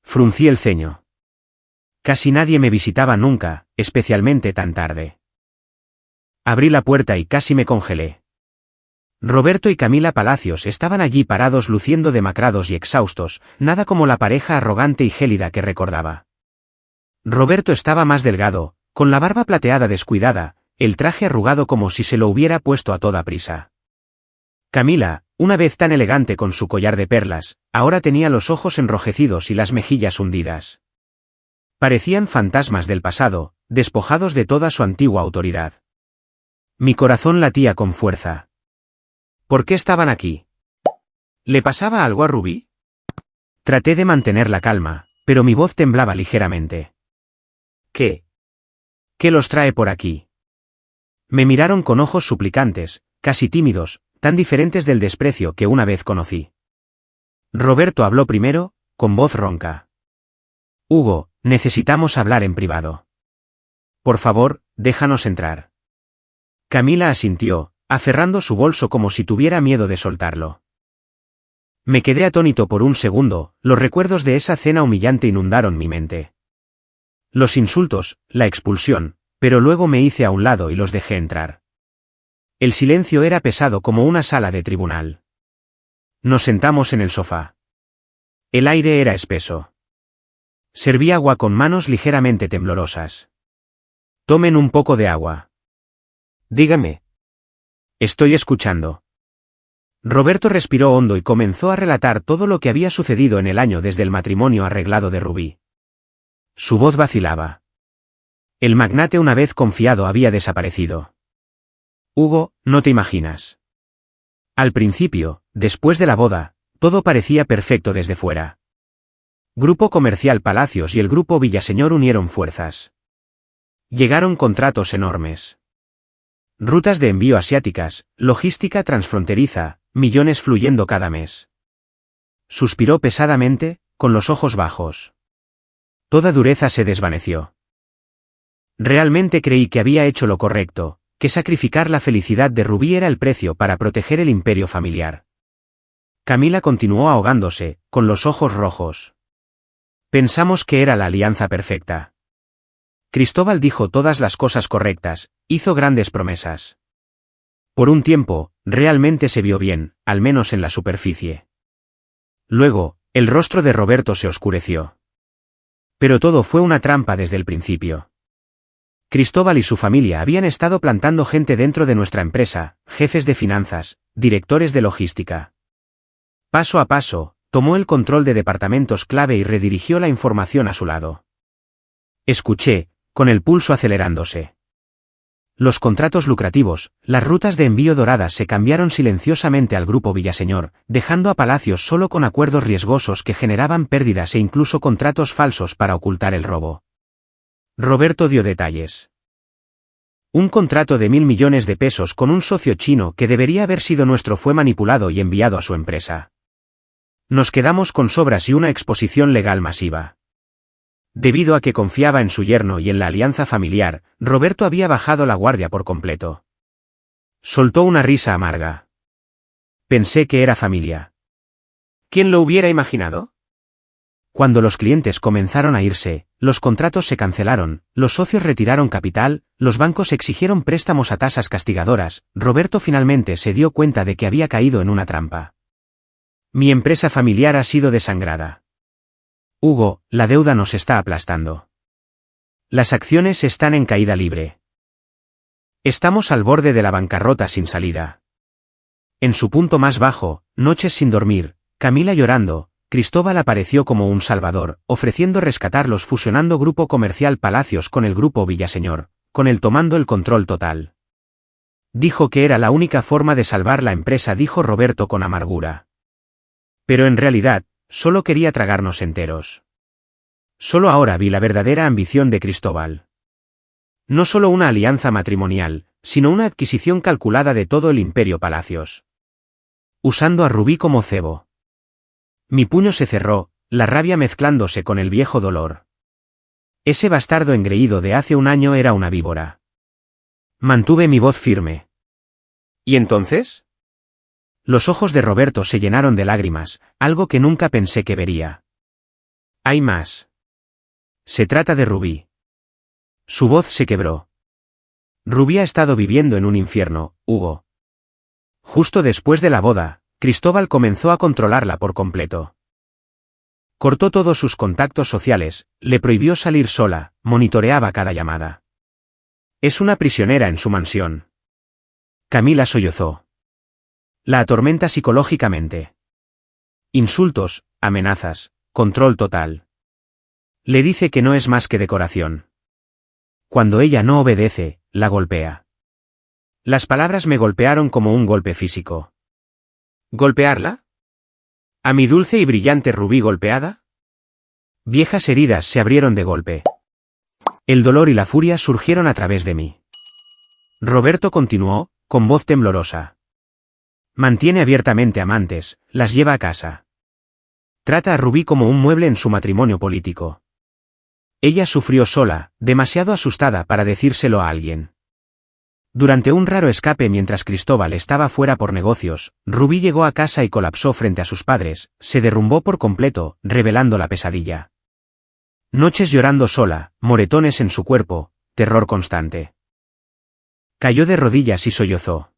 [SPEAKER 1] Fruncí el ceño. Casi nadie me visitaba nunca, especialmente tan tarde. Abrí la puerta y casi me congelé. Roberto y Camila Palacios estaban allí parados luciendo demacrados y exhaustos, nada como la pareja arrogante y gélida que recordaba. Roberto estaba más delgado, con la barba plateada descuidada, el traje arrugado como si se lo hubiera puesto a toda prisa. Camila, una vez tan elegante con su collar de perlas, ahora tenía los ojos enrojecidos y las mejillas hundidas. Parecían fantasmas del pasado, despojados de toda su antigua autoridad. Mi corazón latía con fuerza. ¿Por qué estaban aquí? ¿Le pasaba algo a Rubí? Traté de mantener la calma, pero mi voz temblaba ligeramente. ¿Qué? ¿Qué los trae por aquí? Me miraron con ojos suplicantes, casi tímidos, tan diferentes del desprecio que una vez conocí. Roberto habló primero, con voz ronca. Hugo, necesitamos hablar en privado. Por favor, déjanos entrar. Camila asintió, aferrando su bolso como si tuviera miedo de soltarlo. Me quedé atónito por un segundo, los recuerdos de esa cena humillante inundaron mi mente. Los insultos, la expulsión, pero luego me hice a un lado y los dejé entrar. El silencio era pesado como una sala de tribunal. Nos sentamos en el sofá. El aire era espeso. Serví agua con manos ligeramente temblorosas. Tomen un poco de agua. Dígame. Estoy escuchando. Roberto respiró hondo y comenzó a relatar todo lo que había sucedido en el año desde el matrimonio arreglado de Rubí. Su voz vacilaba. El magnate una vez confiado había desaparecido. Hugo, no te imaginas. Al principio, después de la boda, todo parecía perfecto desde fuera. Grupo Comercial Palacios y el Grupo Villaseñor unieron fuerzas. Llegaron contratos enormes. Rutas de envío asiáticas, logística transfronteriza, millones fluyendo cada mes. Suspiró pesadamente, con los ojos bajos. Toda dureza se desvaneció. Realmente creí que había hecho lo correcto, que sacrificar la felicidad de Rubí era el precio para proteger el imperio familiar. Camila continuó ahogándose, con los ojos rojos. Pensamos que era la alianza perfecta. Cristóbal dijo todas las cosas correctas, hizo grandes promesas. Por un tiempo, realmente se vio bien, al menos en la superficie. Luego, el rostro de Roberto se oscureció. Pero todo fue una trampa desde el principio. Cristóbal y su familia habían estado plantando gente dentro de nuestra empresa, jefes de finanzas, directores de logística. Paso a paso, tomó el control de departamentos clave y redirigió la información a su lado. Escuché, con el pulso acelerándose. Los contratos lucrativos, las rutas de envío doradas se cambiaron silenciosamente al Grupo Villaseñor, dejando a Palacios solo con acuerdos riesgosos que generaban pérdidas e incluso contratos falsos para ocultar el robo. Roberto dio detalles. Un contrato de 1.000 millones de pesos con un socio chino que debería haber sido nuestro fue manipulado y enviado a su empresa. Nos quedamos con sobras y una exposición legal masiva. Debido a que confiaba en su yerno y en la alianza familiar, Roberto había bajado la guardia por completo. Soltó una risa amarga. Pensé que era familia. ¿Quién lo hubiera imaginado? Cuando los clientes comenzaron a irse, los contratos se cancelaron, los socios retiraron capital, los bancos exigieron préstamos a tasas castigadoras, Roberto finalmente se dio cuenta de que había caído en una trampa. Mi empresa familiar ha sido desangrada. Hugo, la deuda nos está aplastando. Las acciones están en caída libre. Estamos al borde de la bancarrota sin salida. En su punto más bajo, noches sin dormir, Camila llorando, Cristóbal apareció como un salvador, ofreciendo rescatarlos fusionando Grupo Comercial Palacios con el Grupo Villaseñor, con él tomando el control total. Dijo que era la única forma de salvar la empresa, dijo Roberto con amargura. Pero en realidad, solo quería tragarnos enteros. Solo ahora vi la verdadera ambición de Cristóbal. No solo una alianza matrimonial, sino una adquisición calculada de todo el imperio Palacios. Usando a Rubí como cebo. Mi puño se cerró, la rabia mezclándose con el viejo dolor. Ese bastardo engreído de hace un año era una víbora. Mantuve mi voz firme. ¿Y entonces? Los ojos de Roberto se llenaron de lágrimas, algo que nunca pensé que vería. Hay más. Se trata de Rubí. Su voz se quebró. Rubí ha estado viviendo en un infierno, Hugo. Justo después de la boda, Cristóbal comenzó a controlarla por completo. Cortó todos sus contactos sociales, le prohibió salir sola, monitoreaba cada llamada. Es una prisionera en su mansión. Camila sollozó. La atormenta psicológicamente. Insultos, amenazas, control total. Le dice que no es más que decoración. Cuando ella no obedece, la golpea. Las palabras me golpearon como un golpe físico. ¿Golpearla? ¿A mi dulce y brillante Rubí golpeada? Viejas heridas se abrieron de golpe. El dolor y la furia surgieron a través de mí. Roberto continuó, con voz temblorosa. Mantiene abiertamente amantes, las lleva a casa. Trata a Rubí como un mueble en su matrimonio político. Ella sufrió sola, demasiado asustada para decírselo a alguien. Durante un raro escape mientras Cristóbal estaba fuera por negocios, Rubí llegó a casa y colapsó frente a sus padres, se derrumbó por completo, revelando la pesadilla. Noches llorando sola, moretones en su cuerpo, terror constante. Cayó de rodillas y sollozó.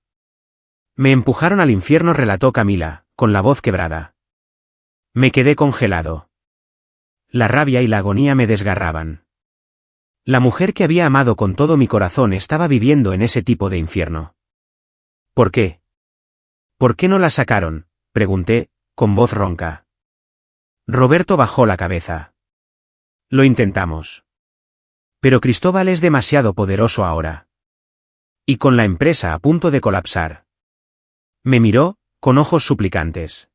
[SPEAKER 1] Me empujaron al infierno, relató Camila, con la voz quebrada. Me quedé congelado. La rabia y la agonía me desgarraban. La mujer que había amado con todo mi corazón estaba viviendo en ese tipo de infierno. ¿Por qué? ¿Por qué no la sacaron?, pregunté, con voz ronca. Roberto bajó la cabeza. Lo intentamos. Pero Cristóbal es demasiado poderoso ahora. Y con la empresa a punto de colapsar. Me miró, con ojos suplicantes.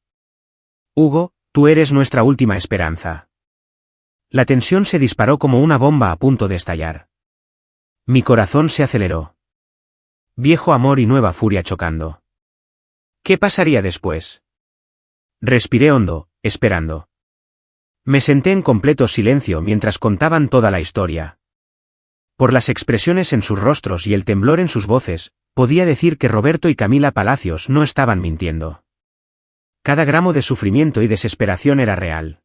[SPEAKER 1] Hugo, tú eres nuestra última esperanza. La tensión se disparó como una bomba a punto de estallar. Mi corazón se aceleró. Viejo amor y nueva furia chocando. ¿Qué pasaría después? Respiré hondo, esperando. Me senté en completo silencio mientras contaban toda la historia. Por las expresiones en sus rostros y el temblor en sus voces, podía decir que Roberto y Camila Palacios no estaban mintiendo. Cada gramo de sufrimiento y desesperación era real.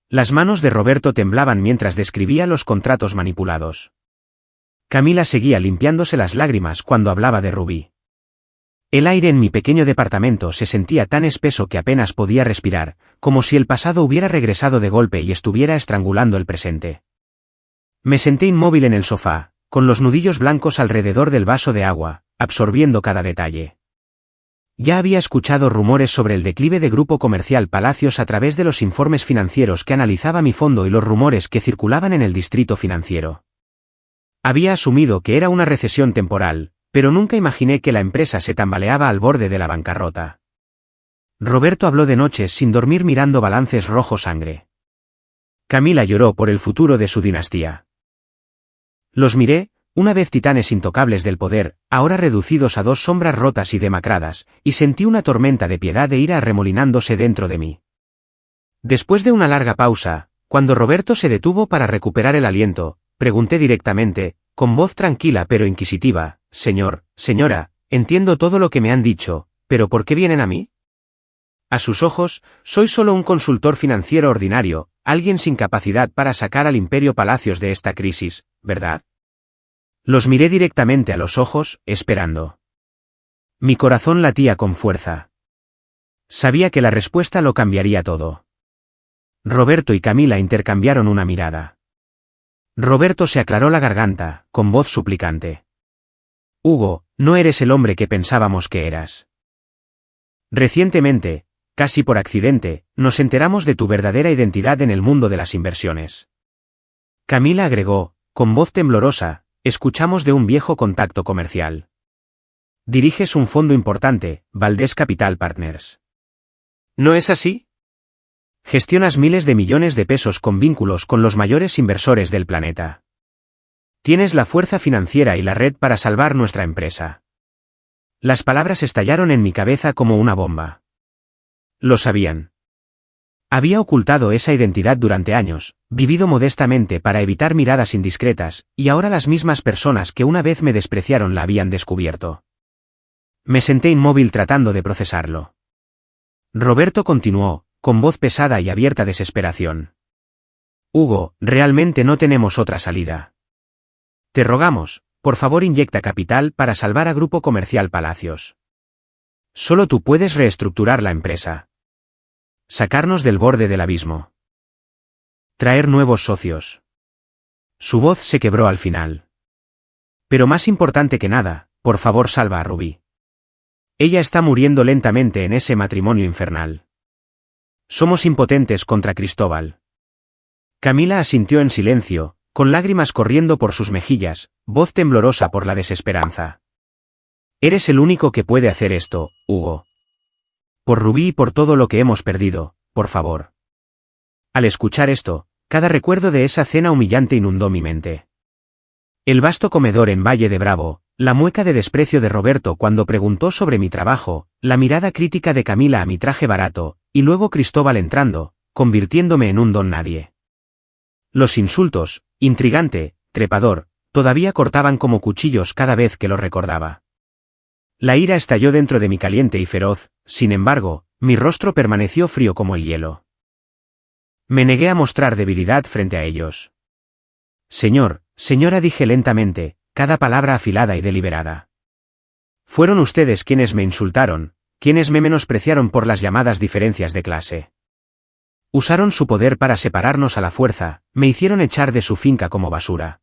[SPEAKER 1] Las manos de Roberto temblaban mientras describía los contratos manipulados. Camila seguía limpiándose las lágrimas cuando hablaba de Rubí. El aire en mi pequeño departamento se sentía tan espeso que apenas podía respirar, como si el pasado hubiera regresado de golpe y estuviera estrangulando el presente. Me senté inmóvil en el sofá, con los nudillos blancos alrededor del vaso de agua, absorbiendo cada detalle. Ya había escuchado rumores sobre el declive de Grupo Comercial Palacios a través de los informes financieros que analizaba mi fondo y los rumores que circulaban en el distrito financiero. Había asumido que era una recesión temporal, pero nunca imaginé que la empresa se tambaleaba al borde de la bancarrota. Roberto habló de noches sin dormir mirando balances rojo sangre. Camila lloró por el futuro de su dinastía. Los miré, una vez titanes intocables del poder, ahora reducidos a dos sombras rotas y demacradas, y sentí una tormenta de piedad e ira arremolinándose dentro de mí. Después de una larga pausa, cuando Roberto se detuvo para recuperar el aliento, pregunté directamente, con voz tranquila pero inquisitiva, señora, entiendo todo lo que me han dicho, pero ¿por qué vienen a mí? A sus ojos, soy solo un consultor financiero ordinario, alguien sin capacidad para sacar al Imperio Palacios de esta crisis, ¿verdad? Los miré directamente a los ojos, esperando. Mi corazón latía con fuerza. Sabía que la respuesta lo cambiaría todo. Roberto y Camila intercambiaron una mirada. Roberto se aclaró la garganta, con voz suplicante. Hugo, no eres el hombre que pensábamos que eras. Recientemente, casi por accidente, nos enteramos de tu verdadera identidad en el mundo de las inversiones. Camila agregó, con voz temblorosa, escuchamos de un viejo contacto comercial. Diriges un fondo importante, Valdés Capital Partners. ¿No es así? Gestionas miles de millones de pesos con vínculos con los mayores inversores del planeta. Tienes la fuerza financiera y la red para salvar nuestra empresa. Las palabras estallaron en mi cabeza como una bomba. Lo sabían. Había ocultado esa identidad durante años, vivido modestamente para evitar miradas indiscretas, y ahora las mismas personas que una vez me despreciaron la habían descubierto. Me senté inmóvil tratando de procesarlo. Roberto continuó, con voz pesada y abierta desesperación. Hugo, realmente no tenemos otra salida. Te rogamos, por favor inyecta capital para salvar a Grupo Comercial Palacios. Solo tú puedes reestructurar la empresa. Sacarnos del borde del abismo. Traer nuevos socios. Su voz se quebró al final. Pero más importante que nada, por favor salva a Rubí. Ella está muriendo lentamente en ese matrimonio infernal. Somos impotentes contra Cristóbal. Camila asintió en silencio, con lágrimas corriendo por sus mejillas, voz temblorosa por la desesperanza. Eres el único que puede hacer esto, Hugo. Por Rubí y por todo lo que hemos perdido, por favor. Al escuchar esto, cada recuerdo de esa cena humillante inundó mi mente. El vasto comedor en Valle de Bravo, la mueca de desprecio de Roberto cuando preguntó sobre mi trabajo, la mirada crítica de Camila a mi traje barato, y luego Cristóbal entrando, convirtiéndome en un don nadie. Los insultos, intrigante, trepador, todavía cortaban como cuchillos cada vez que lo recordaba. La ira estalló dentro de mí caliente y feroz, sin embargo, mi rostro permaneció frío como el hielo. Me negué a mostrar debilidad frente a ellos. Señora, dije lentamente, cada palabra afilada y deliberada. Fueron ustedes quienes me insultaron, quienes me menospreciaron por las llamadas diferencias de clase. Usaron su poder para separarnos a la fuerza, me hicieron echar de su finca como basura.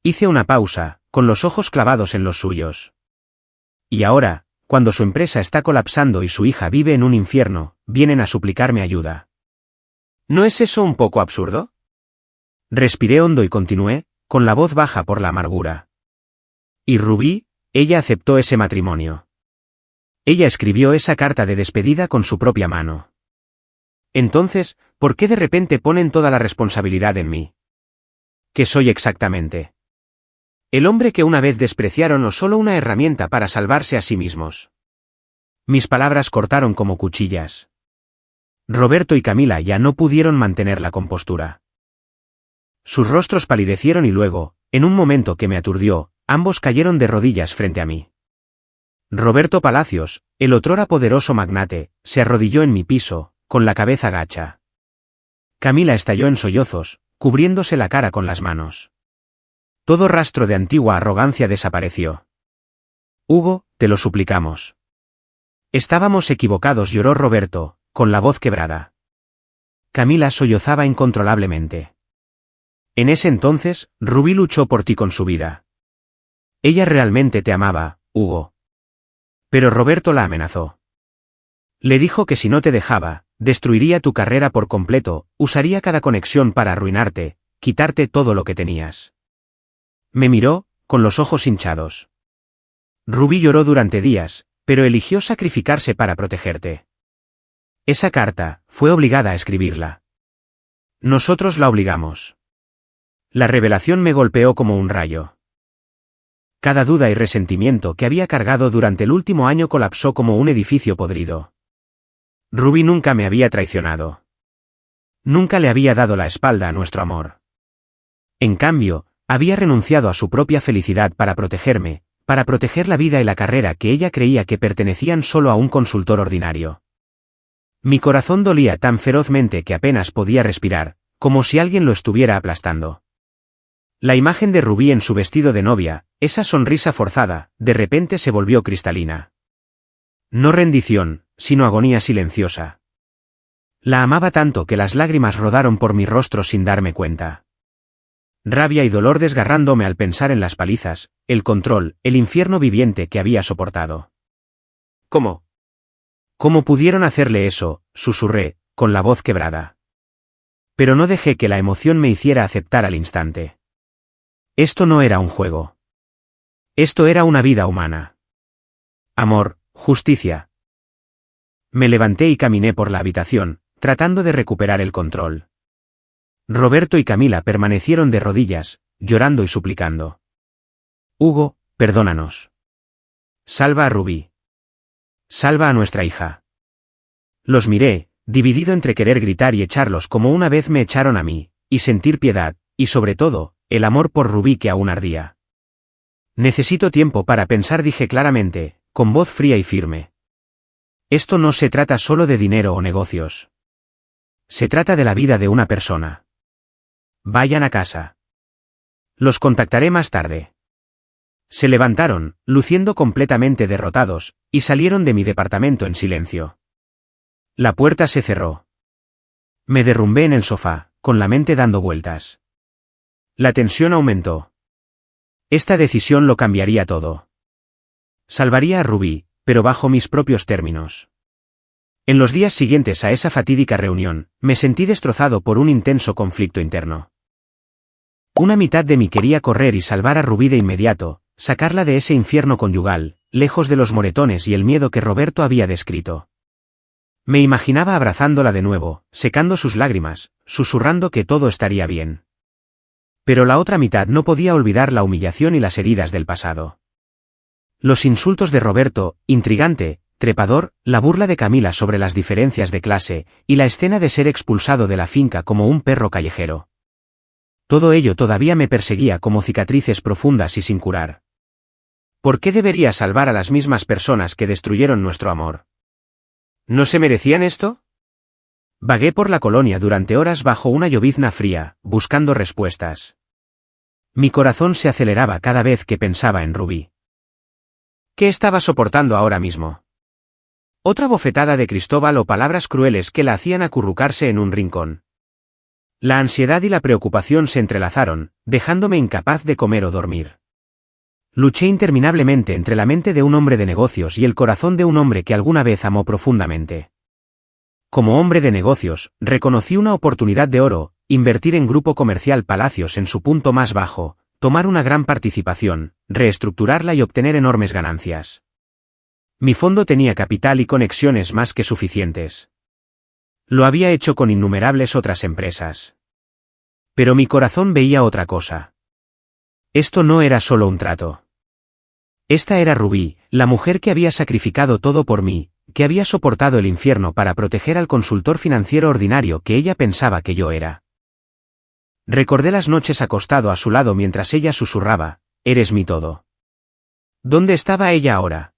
[SPEAKER 1] Hice una pausa, con los ojos clavados en los suyos. Y ahora, cuando su empresa está colapsando y su hija vive en un infierno, vienen a suplicarme ayuda. ¿No es eso un poco absurdo? Respiré hondo y continué, con la voz baja por la amargura. ¿Y Rubí? Ella aceptó ese matrimonio. Ella escribió esa carta de despedida con su propia mano. Entonces, ¿por qué de repente ponen toda la responsabilidad en mí? ¿Qué soy exactamente? ¿El hombre que una vez despreciaron o solo una herramienta para salvarse a sí mismos? Mis palabras cortaron como cuchillas. Roberto y Camila ya no pudieron mantener la compostura. Sus rostros palidecieron y luego, en un momento que me aturdió, ambos cayeron de rodillas frente a mí. Roberto Palacios, el otrora poderoso magnate, se arrodilló en mi piso, con la cabeza gacha. Camila estalló en sollozos, cubriéndose la cara con las manos. Todo rastro de antigua arrogancia desapareció. Hugo, te lo suplicamos. Estábamos equivocados, lloró Roberto, con la voz quebrada. Camila sollozaba incontrolablemente. En ese entonces, Rubí luchó por ti con su vida. Ella realmente te amaba, Hugo. Pero Roberto la amenazó. Le dijo que si no te dejaba, destruiría tu carrera por completo, usaría cada conexión para arruinarte, quitarte todo lo que tenías. Me miró, con los ojos hinchados. Rubí lloró durante días, pero eligió sacrificarse para protegerte. Esa carta, fue obligada a escribirla. Nosotros la obligamos. La revelación me golpeó como un rayo. Cada duda y resentimiento que había cargado durante el último año colapsó como un edificio podrido. Rubí nunca me había traicionado. Nunca le había dado la espalda a nuestro amor. En cambio, había renunciado a su propia felicidad para protegerme, para proteger la vida y la carrera que ella creía que pertenecían solo a un consultor ordinario. Mi corazón dolía tan ferozmente que apenas podía respirar, como si alguien lo estuviera aplastando. La imagen de Rubí en su vestido de novia, esa sonrisa forzada, de repente se volvió cristalina. No rendición, sino agonía silenciosa. La amaba tanto que las lágrimas rodaron por mi rostro sin darme cuenta. Rabia y dolor desgarrándome al pensar en las palizas, el control, el infierno viviente que había soportado. ¿Cómo? ¿Cómo pudieron hacerle eso?, susurré, con la voz quebrada. Pero no dejé que la emoción me hiciera aceptar al instante. Esto no era un juego. Esto era una vida humana. Amor, justicia. Me levanté y caminé por la habitación, tratando de recuperar el control. Roberto y Camila permanecieron de rodillas, llorando y suplicando. Hugo, perdónanos. Salva a Rubí. Salva a nuestra hija. Los miré, dividido entre querer gritar y echarlos como una vez me echaron a mí, y sentir piedad, y sobre todo, el amor por Rubí que aún ardía. Necesito tiempo para pensar, dije claramente, con voz fría y firme. Esto no se trata solo de dinero o negocios. Se trata de la vida de una persona. Vayan a casa. Los contactaré más tarde. Se levantaron, luciendo completamente derrotados, y salieron de mi departamento en silencio. La puerta se cerró. Me derrumbé en el sofá, con la mente dando vueltas. La tensión aumentó. Esta decisión lo cambiaría todo. Salvaría a Rubí, pero bajo mis propios términos. En los días siguientes a esa fatídica reunión, me sentí destrozado por un intenso conflicto interno. Una mitad de mí quería correr y salvar a Rubí de inmediato, sacarla de ese infierno conyugal, lejos de los moretones y el miedo que Roberto había descrito. Me imaginaba abrazándola de nuevo, secando sus lágrimas, susurrando que todo estaría bien. Pero la otra mitad no podía olvidar la humillación y las heridas del pasado. Los insultos de Roberto, intrigante, trepador, la burla de Camila sobre las diferencias de clase, y la escena de ser expulsado de la finca como un perro callejero. Todo ello todavía me perseguía como cicatrices profundas y sin curar. ¿Por qué debería salvar a las mismas personas que destruyeron nuestro amor? ¿No se merecían esto? Vagué por la colonia durante horas bajo una llovizna fría, buscando respuestas. Mi corazón se aceleraba cada vez que pensaba en Rubí. ¿Qué estaba soportando ahora mismo? ¿Otra bofetada de Cristóbal o palabras crueles que la hacían acurrucarse en un rincón? La ansiedad y la preocupación se entrelazaron, dejándome incapaz de comer o dormir. Luché interminablemente entre la mente de un hombre de negocios y el corazón de un hombre que alguna vez amó profundamente. Como hombre de negocios, reconocí una oportunidad de oro, invertir en Grupo Comercial Palacios en su punto más bajo, tomar una gran participación, reestructurarla y obtener enormes ganancias. Mi fondo tenía capital y conexiones más que suficientes. Lo había hecho con innumerables otras empresas. Pero mi corazón veía otra cosa. Esto no era solo un trato. Esta era Rubí, la mujer que había sacrificado todo por mí, que había soportado el infierno para proteger al consultor financiero ordinario que ella pensaba que yo era. Recordé las noches acostado a su lado mientras ella susurraba, «Eres mi todo». ¿Dónde estaba ella ahora?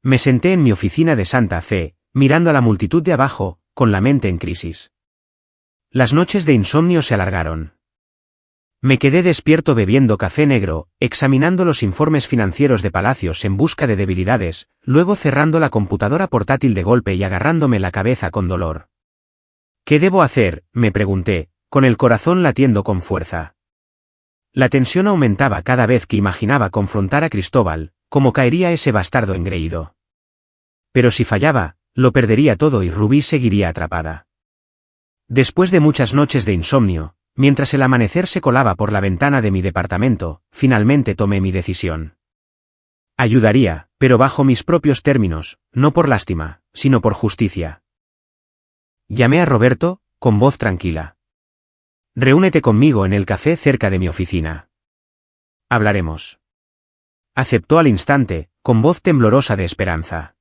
[SPEAKER 1] Me senté en mi oficina de Santa Fe, mirando a la multitud de abajo, con la mente en crisis. Las noches de insomnio se alargaron. Me quedé despierto bebiendo café negro, examinando los informes financieros de Palacios en busca de debilidades, luego cerrando la computadora portátil de golpe y agarrándome la cabeza con dolor. ¿Qué debo hacer?, me pregunté, con el corazón latiendo con fuerza. La tensión aumentaba cada vez que imaginaba confrontar a Cristóbal, cómo caería ese bastardo engreído. Pero si fallaba, lo perdería todo y Rubí seguiría atrapada. Después de muchas noches de insomnio, mientras el amanecer se colaba por la ventana de mi departamento, finalmente tomé mi decisión. Ayudaría, pero bajo mis propios términos, no por lástima, sino por justicia. Llamé a Roberto, con voz tranquila. «Reúnete conmigo en el café cerca de mi oficina. Hablaremos». Aceptó al instante, con voz temblorosa de esperanza.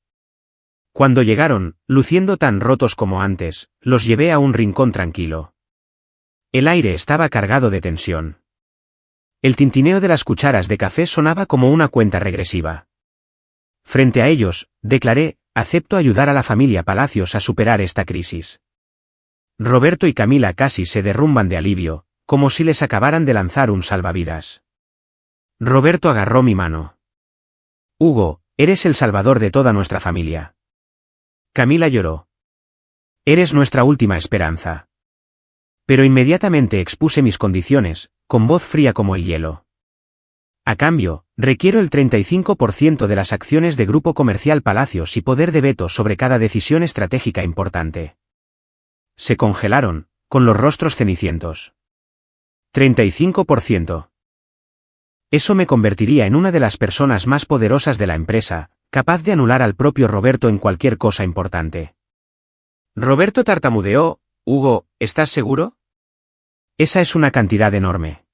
[SPEAKER 1] Cuando llegaron, luciendo tan rotos como antes, los llevé a un rincón tranquilo. El aire estaba cargado de tensión. El tintineo de las cucharas de café sonaba como una cuenta regresiva. Frente a ellos, declaré, acepto ayudar a la familia Palacios a superar esta crisis. Roberto y Camila casi se derrumban de alivio, como si les acabaran de lanzar un salvavidas. Roberto agarró mi mano. «Hugo, eres el salvador de toda nuestra familia». Camila lloró. «Eres nuestra última esperanza». Pero inmediatamente expuse mis condiciones, con voz fría como el hielo. A cambio, requiero el 35% de las acciones de Grupo Comercial Palacios y poder de veto sobre cada decisión estratégica importante. Se congelaron, con los rostros cenicientos. 35%. Eso me convertiría en una de las personas más poderosas de la empresa, capaz de anular al propio Roberto en cualquier cosa importante. Roberto tartamudeó. «Hugo, ¿estás seguro?» «Esa es una cantidad enorme».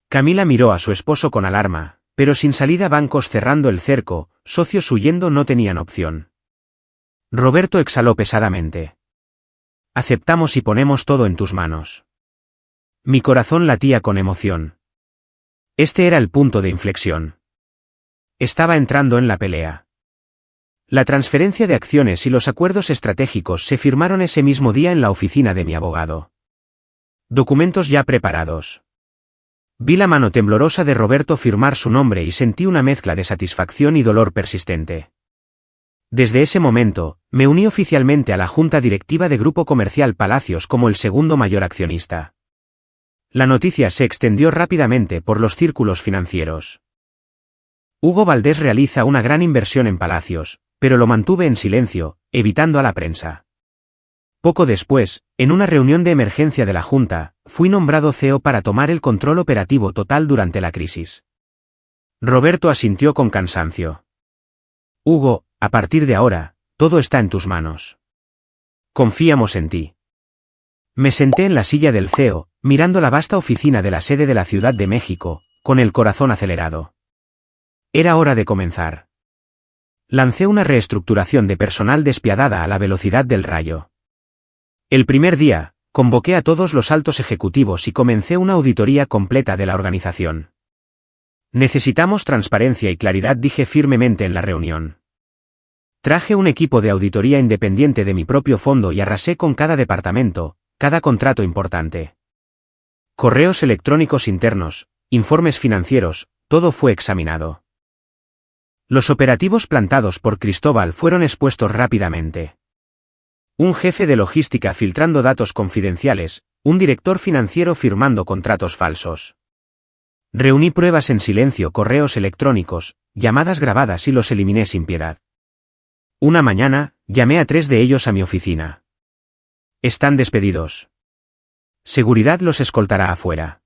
[SPEAKER 1] Camila miró a su esposo con alarma, pero sin salida, bancos cerrando el cerco, socios huyendo, no tenían opción. Roberto exhaló pesadamente. «Aceptamos y ponemos todo en tus manos». Mi corazón latía con emoción. Este era el punto de inflexión. Estaba entrando en la pelea. La transferencia de acciones y los acuerdos estratégicos se firmaron ese mismo día en la oficina de mi abogado. Documentos ya preparados. Vi la mano temblorosa de Roberto firmar su nombre y sentí una mezcla de satisfacción y dolor persistente. Desde ese momento, me uní oficialmente a la junta directiva de Grupo Comercial Palacios como el segundo mayor accionista. La noticia se extendió rápidamente por los círculos financieros. Hugo Valdés realiza una gran inversión en Palacios, pero lo mantuve en silencio, evitando a la prensa. Poco después, en una reunión de emergencia de la Junta, fui nombrado CEO para tomar el control operativo total durante la crisis. Roberto asintió con cansancio. Hugo, a partir de ahora, todo está en tus manos. Confiamos en ti. Me senté en la silla del CEO, mirando la vasta oficina de la sede de la Ciudad de México, con el corazón acelerado. Era hora de comenzar. Lancé una reestructuración de personal despiadada a la velocidad del rayo. El primer día, convoqué a todos los altos ejecutivos y comencé una auditoría completa de la organización. Necesitamos transparencia y claridad, dije firmemente en la reunión. Traje un equipo de auditoría independiente de mi propio fondo y arrasé con cada departamento, cada contrato importante. Correos electrónicos internos, informes financieros, todo fue examinado. Los operativos plantados por Cristóbal fueron expuestos rápidamente. Un jefe de logística filtrando datos confidenciales, un director financiero firmando contratos falsos. Reuní pruebas en silencio, correos electrónicos, llamadas grabadas y los eliminé sin piedad. Una mañana, llamé a 3 de ellos a mi oficina. Están despedidos. Seguridad los escoltará afuera.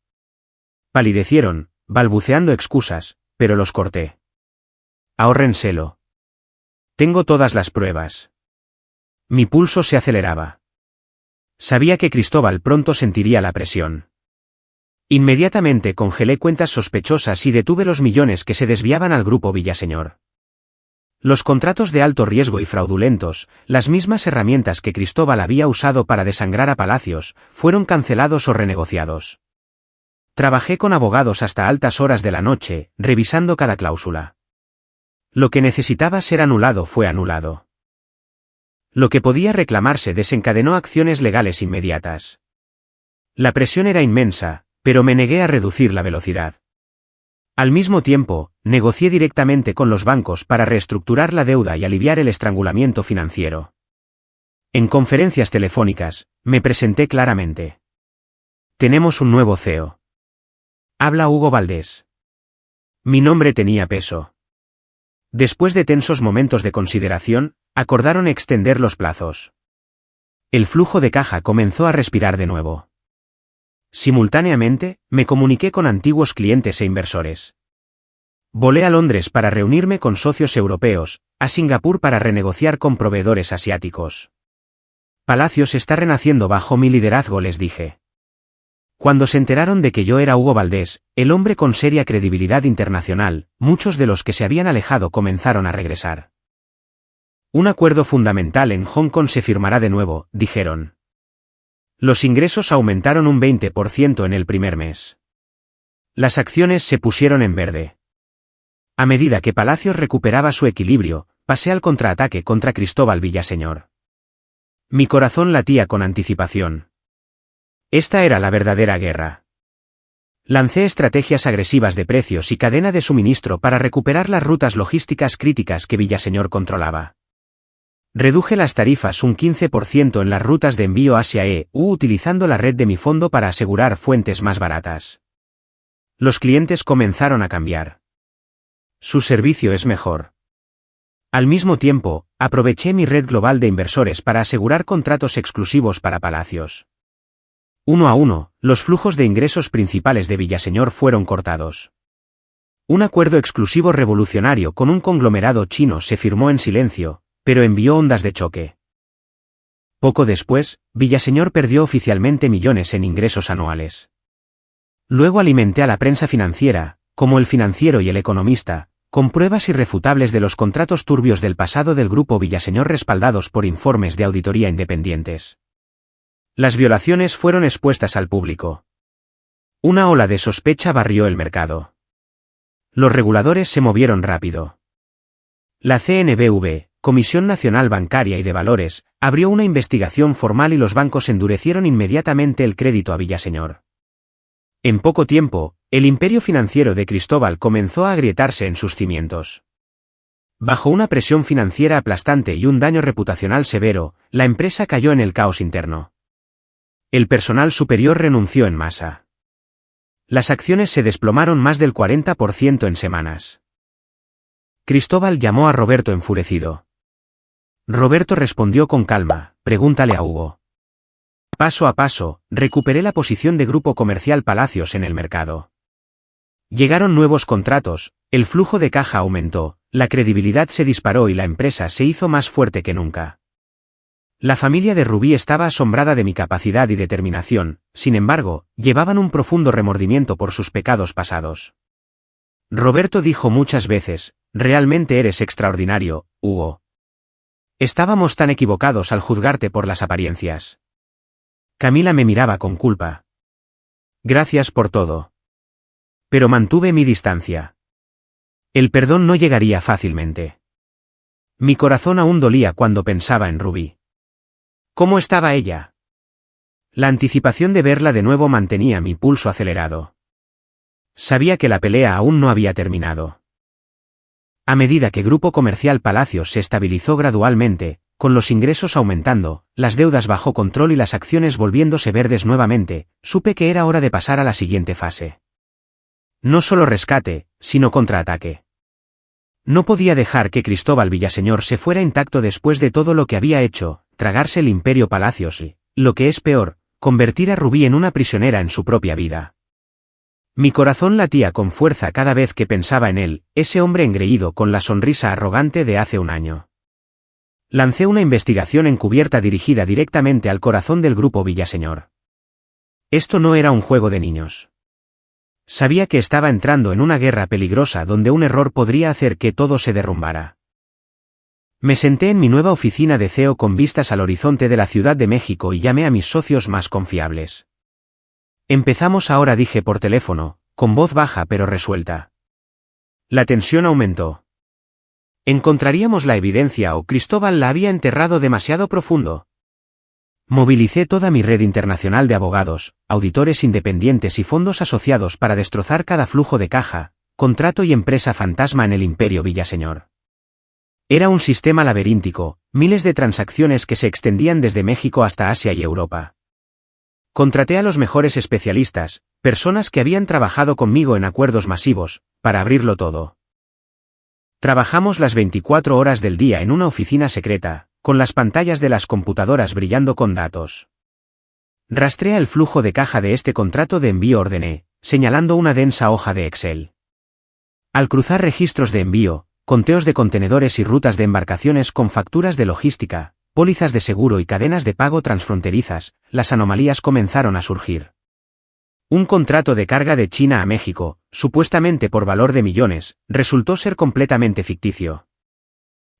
[SPEAKER 1] Palidecieron, balbuceando excusas, pero los corté. Ahórrenselo. Tengo todas las pruebas. Mi pulso se aceleraba. Sabía que Cristóbal pronto sentiría la presión. Inmediatamente congelé cuentas sospechosas y detuve los millones que se desviaban al grupo Villaseñor. Los contratos de alto riesgo y fraudulentos, las mismas herramientas que Cristóbal había usado para desangrar a Palacios, fueron cancelados o renegociados. Trabajé con abogados hasta altas horas de la noche, revisando cada cláusula. Lo que necesitaba ser anulado fue anulado. Lo que podía reclamarse desencadenó acciones legales inmediatas. La presión era inmensa, pero me negué a reducir la velocidad. Al mismo tiempo, negocié directamente con los bancos para reestructurar la deuda y aliviar el estrangulamiento financiero. En conferencias telefónicas, me presenté claramente. Tenemos un nuevo CEO. Habla Hugo Valdés. Mi nombre tenía peso. Después de tensos momentos de consideración, acordaron extender los plazos. El flujo de caja comenzó a respirar de nuevo. Simultáneamente, me comuniqué con antiguos clientes e inversores. Volé a Londres para reunirme con socios europeos, a Singapur para renegociar con proveedores asiáticos. Palacios está renaciendo bajo mi liderazgo, les dije. Cuando se enteraron de que yo era Hugo Valdés, el hombre con seria credibilidad internacional, muchos de los que se habían alejado comenzaron a regresar. Un acuerdo fundamental en Hong Kong se firmará de nuevo, dijeron. Los ingresos aumentaron un 20% en el primer mes. Las acciones se pusieron en verde. A medida que Palacios recuperaba su equilibrio, pasé al contraataque contra Cristóbal Villaseñor. Mi corazón latía con anticipación. Esta era la verdadera guerra. Lancé estrategias agresivas de precios y cadena de suministro para recuperar las rutas logísticas críticas que Villaseñor controlaba. Reduje las tarifas un 15% en las rutas de envío Asia-EU utilizando la red de mi fondo para asegurar fuentes más baratas. Los clientes comenzaron a cambiar. Su servicio es mejor. Al mismo tiempo, aproveché mi red global de inversores para asegurar contratos exclusivos para Palacios. Uno a uno, los flujos de ingresos principales de Villaseñor fueron cortados. Un acuerdo exclusivo revolucionario con un conglomerado chino se firmó en silencio, pero envió ondas de choque. Poco después, Villaseñor perdió oficialmente millones en ingresos anuales. Luego alimenté a la prensa financiera, como El Financiero y El Economista, con pruebas irrefutables de los contratos turbios del pasado del grupo Villaseñor respaldados por informes de auditoría independientes. Las violaciones fueron expuestas al público. Una ola de sospecha barrió el mercado. Los reguladores se movieron rápido. La CNBV, Comisión Nacional Bancaria y de Valores, abrió una investigación formal y los bancos endurecieron inmediatamente el crédito a Villaseñor. En poco tiempo, el imperio financiero de Cristóbal comenzó a agrietarse en sus cimientos. Bajo una presión financiera aplastante y un daño reputacional severo, la empresa cayó en el caos interno. El personal superior renunció en masa. Las acciones se desplomaron más del 40% en semanas. Cristóbal llamó a Roberto enfurecido. Roberto respondió con calma, pregúntale a Hugo. Paso a paso, recuperé la posición de Grupo Comercial Palacios en el mercado. Llegaron nuevos contratos, el flujo de caja aumentó, la credibilidad se disparó y la empresa se hizo más fuerte que nunca. La familia de Rubí estaba asombrada de mi capacidad y determinación, sin embargo, llevaban un profundo remordimiento por sus pecados pasados. Roberto dijo muchas veces, realmente eres extraordinario, Hugo. Estábamos tan equivocados al juzgarte por las apariencias. Camila me miraba con culpa. Gracias por todo. Pero mantuve mi distancia. El perdón no llegaría fácilmente. Mi corazón aún dolía cuando pensaba en Rubí. ¿Cómo estaba ella? La anticipación de verla de nuevo mantenía mi pulso acelerado. Sabía que la pelea aún no había terminado. A medida que Grupo Comercial Palacios se estabilizó gradualmente, con los ingresos aumentando, las deudas bajo control y las acciones volviéndose verdes nuevamente, supe que era hora de pasar a la siguiente fase. No solo rescate, sino contraataque. No podía dejar que Cristóbal Villaseñor se fuera intacto después de todo lo que había hecho, tragarse el Imperio Palacios y, lo que es peor, convertir a Rubí en una prisionera en su propia vida. Mi corazón latía con fuerza cada vez que pensaba en él, ese hombre engreído con la sonrisa arrogante de hace un año. Lancé una investigación encubierta dirigida directamente al corazón del Grupo Villaseñor. Esto no era un juego de niños. Sabía que estaba entrando en una guerra peligrosa donde un error podría hacer que todo se derrumbara. Me senté en mi nueva oficina de CEO con vistas al horizonte de la Ciudad de México y llamé a mis socios más confiables. Empezamos ahora, dije por teléfono, con voz baja pero resuelta. La tensión aumentó. ¿Encontraríamos la evidencia o Cristóbal la había enterrado demasiado profundo? Movilicé toda mi red internacional de abogados, auditores independientes y fondos asociados para destrozar cada flujo de caja, contrato y empresa fantasma en el Imperio Villaseñor. Era un sistema laberíntico, miles de transacciones que se extendían desde México hasta Asia y Europa. Contraté a los mejores especialistas, personas que habían trabajado conmigo en acuerdos masivos, para abrirlo todo. Trabajamos las 24 horas del día en una oficina secreta, con las pantallas de las computadoras brillando con datos. Rastrea el flujo de caja de este contrato de envío, ordené, señalando una densa hoja de Excel. Al cruzar registros de envío, conteos de contenedores y rutas de embarcaciones con facturas de logística, pólizas de seguro y cadenas de pago transfronterizas, las anomalías comenzaron a surgir. Un contrato de carga de China a México, supuestamente por valor de millones, resultó ser completamente ficticio.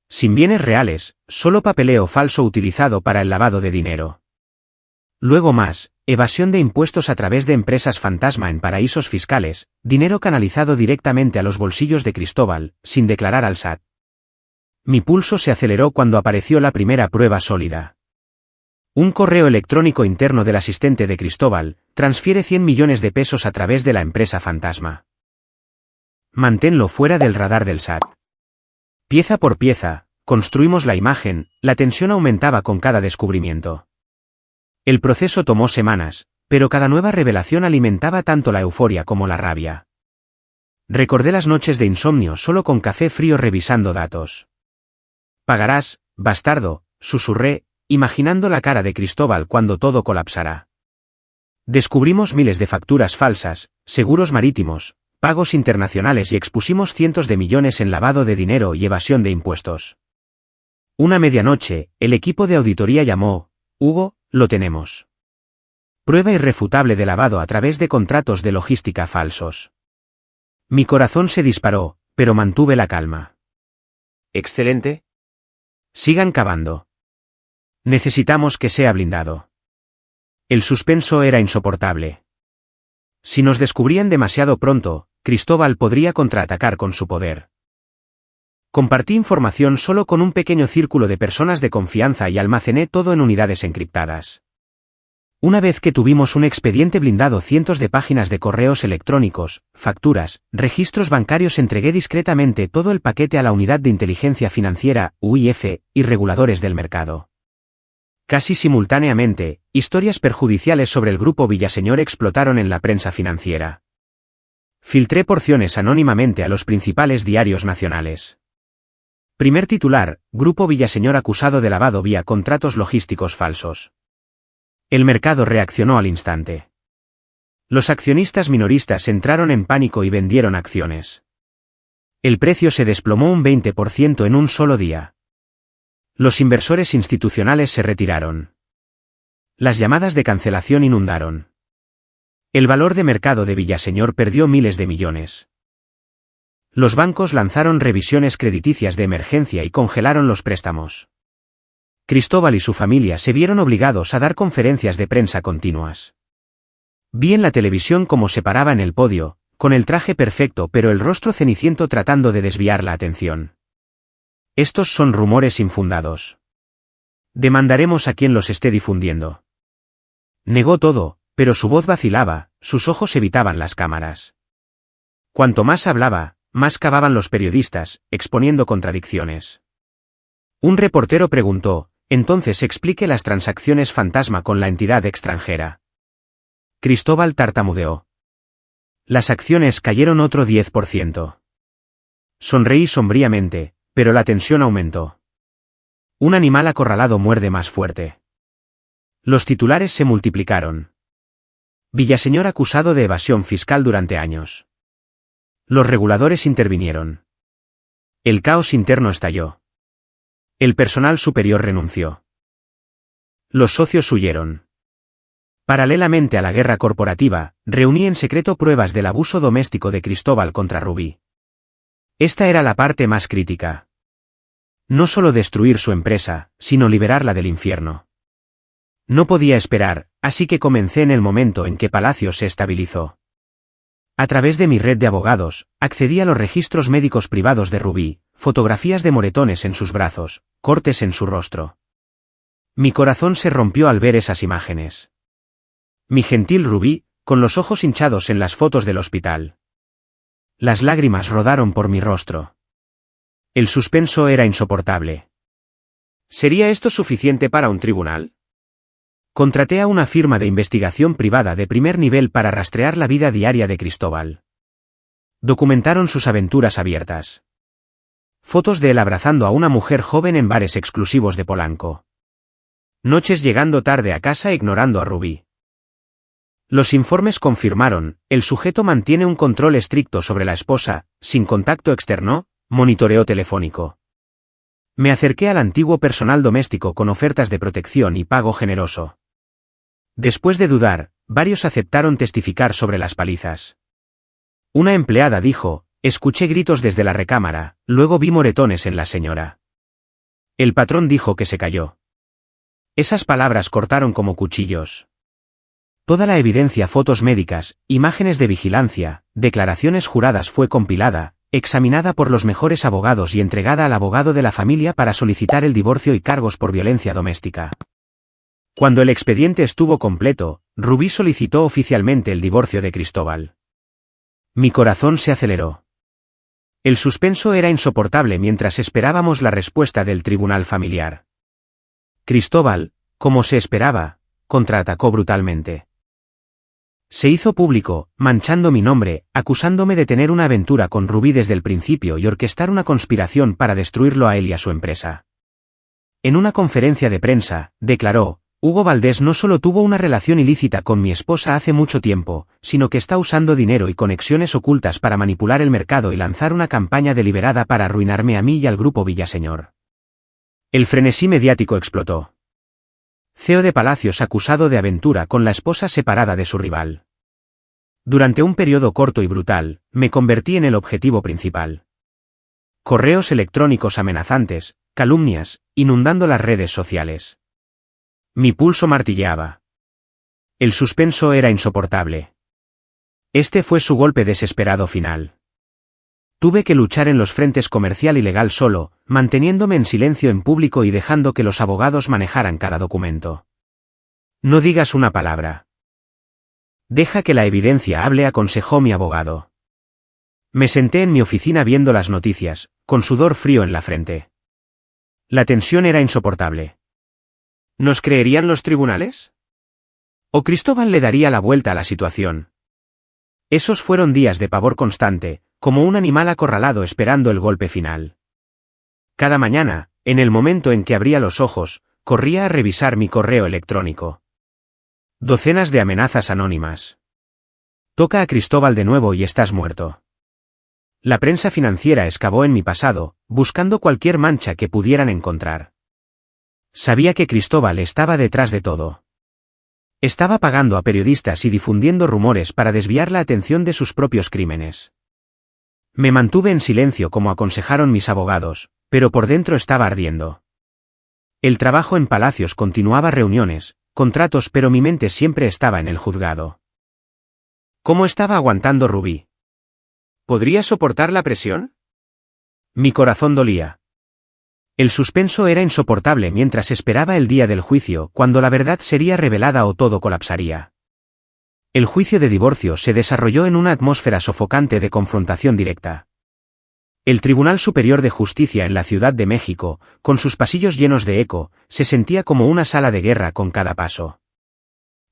[SPEAKER 1] Sin bienes reales, solo papeleo falso utilizado para el lavado de dinero. Luego más, evasión de impuestos a través de empresas fantasma en paraísos fiscales, dinero canalizado directamente a los bolsillos de Cristóbal, sin declarar al SAT. Mi pulso se aceleró cuando apareció la primera prueba sólida. Un correo electrónico interno del asistente de Cristóbal, transfiere 100 millones de pesos a través de la empresa fantasma. Manténlo fuera del radar del SAT. Pieza por pieza, construimos la imagen, la tensión aumentaba con cada descubrimiento. El proceso tomó semanas, pero cada nueva revelación alimentaba tanto la euforia como la rabia. Recordé las noches de insomnio solo con café frío revisando datos. Pagarás, bastardo, susurré, imaginando la cara de Cristóbal cuando todo colapsara. Descubrimos miles de facturas falsas, seguros marítimos, pagos internacionales y expusimos cientos de millones en lavado de dinero y evasión de impuestos. Una medianoche, el equipo de auditoría llamó, Hugo, lo tenemos. Prueba irrefutable de lavado a través de contratos de logística falsos. Mi corazón se disparó, pero mantuve la calma. Excelente. Sigan cavando. Necesitamos que sea blindado. El suspenso era insoportable. Si nos descubrían demasiado pronto, Cristóbal podría contraatacar con su poder. Compartí información solo con un pequeño círculo de personas de confianza y almacené todo en unidades encriptadas. Una vez que tuvimos un expediente blindado, cientos de páginas de correos electrónicos, facturas, registros bancarios, entregué discretamente todo el paquete a la Unidad de Inteligencia Financiera, UIF, y reguladores del mercado. Casi simultáneamente, historias perjudiciales sobre el Grupo Villaseñor explotaron en la prensa financiera. Filtré porciones anónimamente a los principales diarios nacionales. Primer titular, Grupo Villaseñor acusado de lavado vía contratos logísticos falsos. El mercado reaccionó al instante. Los accionistas minoristas entraron en pánico y vendieron acciones. El precio se desplomó un 20% en un solo día. Los inversores institucionales se retiraron. Las llamadas de cancelación inundaron. El valor de mercado de Villaseñor perdió miles de millones. Los bancos lanzaron revisiones crediticias de emergencia y congelaron los préstamos. Cristóbal y su familia se vieron obligados a dar conferencias de prensa continuas. Vi en la televisión cómo se paraba en el podio, con el traje perfecto pero el rostro ceniciento tratando de desviar la atención. Estos son rumores infundados. Demandaremos a quien los esté difundiendo. Negó todo, pero su voz vacilaba, sus ojos evitaban las cámaras. Cuanto más hablaba, más cavaban los periodistas, exponiendo contradicciones. Un reportero preguntó, entonces explique las transacciones fantasma con la entidad extranjera. Cristóbal tartamudeó. Las acciones cayeron otro 10%. Sonreí sombríamente, pero la tensión aumentó. Un animal acorralado muerde más fuerte. Los titulares se multiplicaron. Villaseñor acusado de evasión fiscal durante años. Los reguladores intervinieron. El caos interno estalló. El personal superior renunció. Los socios huyeron. Paralelamente a la guerra corporativa, reuní en secreto pruebas del abuso doméstico de Cristóbal contra Rubí. Esta era la parte más crítica. No solo destruir su empresa, sino liberarla del infierno. No podía esperar, así que comencé en el momento en que Palacios se estabilizó. A través de mi red de abogados, accedí a los registros médicos privados de Rubí, fotografías de moretones en sus brazos, cortes en su rostro. Mi corazón se rompió al ver esas imágenes. Mi gentil Rubí, con los ojos hinchados en las fotos del hospital. Las lágrimas rodaron por mi rostro. El suspenso era insoportable. ¿Sería esto suficiente para un tribunal? Contraté a una firma de investigación privada de primer nivel para rastrear la vida diaria de Cristóbal. Documentaron sus aventuras abiertas. Fotos de él abrazando a una mujer joven en bares exclusivos de Polanco. Noches llegando tarde a casa ignorando a Rubí. Los informes confirmaron, el sujeto mantiene un control estricto sobre la esposa, sin contacto externo, monitoreo telefónico. Me acerqué al antiguo personal doméstico con ofertas de protección y pago generoso. Después de dudar, varios aceptaron testificar sobre las palizas. Una empleada dijo, escuché gritos desde la recámara, luego vi moretones en la señora. El patrón dijo que se cayó. Esas palabras cortaron como cuchillos. Toda la evidencia, fotos médicas, imágenes de vigilancia, declaraciones juradas fue compilada, examinada por los mejores abogados y entregada al abogado de la familia para solicitar el divorcio y cargos por violencia doméstica. Cuando el expediente estuvo completo, Rubí solicitó oficialmente el divorcio de Cristóbal. Mi corazón se aceleró. El suspenso era insoportable mientras esperábamos la respuesta del tribunal familiar. Cristóbal, como se esperaba, contraatacó brutalmente. Se hizo público, manchando mi nombre, acusándome de tener una aventura con Rubí desde el principio y orquestar una conspiración para destruirlo a él y a su empresa. En una conferencia de prensa, declaró, Hugo Valdés no solo tuvo una relación ilícita con mi esposa hace mucho tiempo, sino que está usando dinero y conexiones ocultas para manipular el mercado y lanzar una campaña deliberada para arruinarme a mí y al grupo Villaseñor. El frenesí mediático explotó. CEO de Palacios acusado de aventura con la esposa separada de su rival. Durante un periodo corto y brutal, me convertí en el objetivo principal. Correos electrónicos amenazantes, calumnias, inundando las redes sociales. Mi pulso martilleaba. El suspenso era insoportable. Este fue su golpe desesperado final. Tuve que luchar en los frentes comercial y legal solo, manteniéndome en silencio en público y dejando que los abogados manejaran cada documento. No digas una palabra. Deja que la evidencia hable, aconsejó mi abogado. Me senté en mi oficina viendo las noticias, con sudor frío en la frente. La tensión era insoportable. ¿Nos creerían los tribunales? ¿O Cristóbal le daría la vuelta a la situación? Esos fueron días de pavor constante, como un animal acorralado esperando el golpe final. Cada mañana, en el momento en que abría los ojos, corría a revisar mi correo electrónico. Docenas de amenazas anónimas. Toca a Cristóbal de nuevo y estás muerto. La prensa financiera excavó en mi pasado, buscando cualquier mancha que pudieran encontrar. Sabía que Cristóbal estaba detrás de todo. Estaba pagando a periodistas y difundiendo rumores para desviar la atención de sus propios crímenes. Me mantuve en silencio como aconsejaron mis abogados, pero por dentro estaba ardiendo. El trabajo en Palacios continuaba, reuniones, contratos, pero mi mente siempre estaba en el juzgado. ¿Cómo estaba aguantando Rubí? ¿Podría soportar la presión? Mi corazón dolía. El suspenso era insoportable mientras esperaba el día del juicio, cuando la verdad sería revelada o todo colapsaría. El juicio de divorcio se desarrolló en una atmósfera sofocante de confrontación directa. El Tribunal Superior de Justicia en la Ciudad de México, con sus pasillos llenos de eco, se sentía como una sala de guerra con cada paso.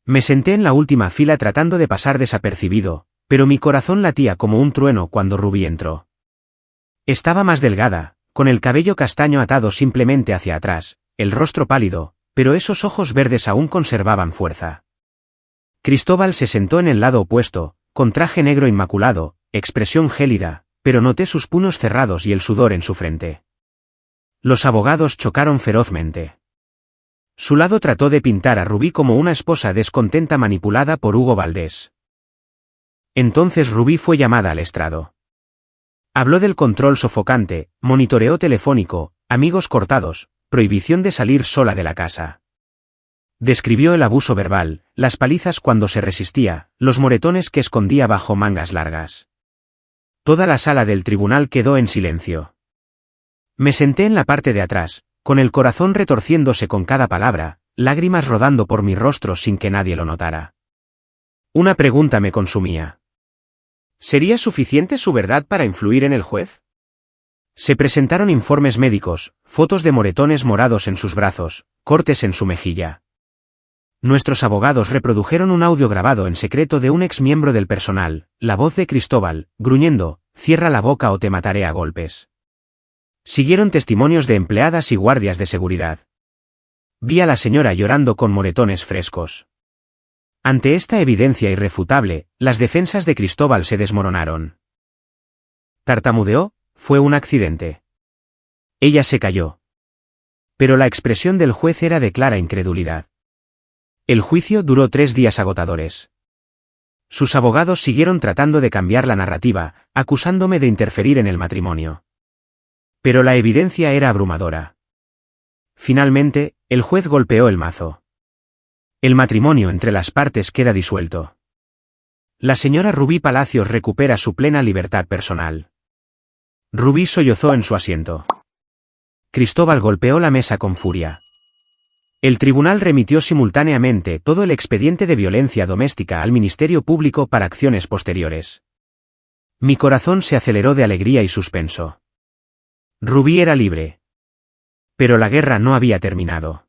[SPEAKER 1] Me senté en la última fila tratando de pasar desapercibido, pero mi corazón latía como un trueno cuando Rubí entró. Estaba más delgada, con el cabello castaño atado simplemente hacia atrás, el rostro pálido, pero esos ojos verdes aún conservaban fuerza. Cristóbal se sentó en el lado opuesto, con traje negro inmaculado, expresión gélida, pero noté sus puños cerrados y el sudor en su frente. Los abogados chocaron ferozmente. Su lado trató de pintar a Rubí como una esposa descontenta manipulada por Hugo Valdés. Entonces Rubí fue llamada al estrado. Habló del control sofocante, monitoreo telefónico, amigos cortados, prohibición de salir sola de la casa. Describió el abuso verbal, las palizas cuando se resistía, los moretones que escondía bajo mangas largas. Toda la sala del tribunal quedó en silencio. Me senté en la parte de atrás, con el corazón retorciéndose con cada palabra, lágrimas rodando por mi rostro sin que nadie lo notara. Una pregunta me consumía. ¿Sería suficiente su verdad para influir en el juez? Se presentaron informes médicos, fotos de moretones morados en sus brazos, cortes en su mejilla. Nuestros abogados reprodujeron un audio grabado en secreto de un ex miembro del personal, la voz de Cristóbal, gruñendo, «Cierra la boca o te mataré a golpes». Siguieron testimonios de empleadas y guardias de seguridad. Vi a la señora llorando con moretones frescos. Ante esta evidencia irrefutable, las defensas de Cristóbal se desmoronaron. Tartamudeó, fue un accidente. Ella se calló. Pero la expresión del juez era de clara incredulidad. El juicio duró 3 días agotadores. Sus abogados siguieron tratando de cambiar la narrativa, acusándome de interferir en el matrimonio. Pero la evidencia era abrumadora. Finalmente, el juez golpeó el mazo. El matrimonio entre las partes queda disuelto. La señora Rubí Palacios recupera su plena libertad personal. Rubí sollozó en su asiento. Cristóbal golpeó la mesa con furia. El tribunal remitió simultáneamente todo el expediente de violencia doméstica al Ministerio Público para acciones posteriores. Mi corazón se aceleró de alegría y suspenso. Rubí era libre. Pero la guerra no había terminado.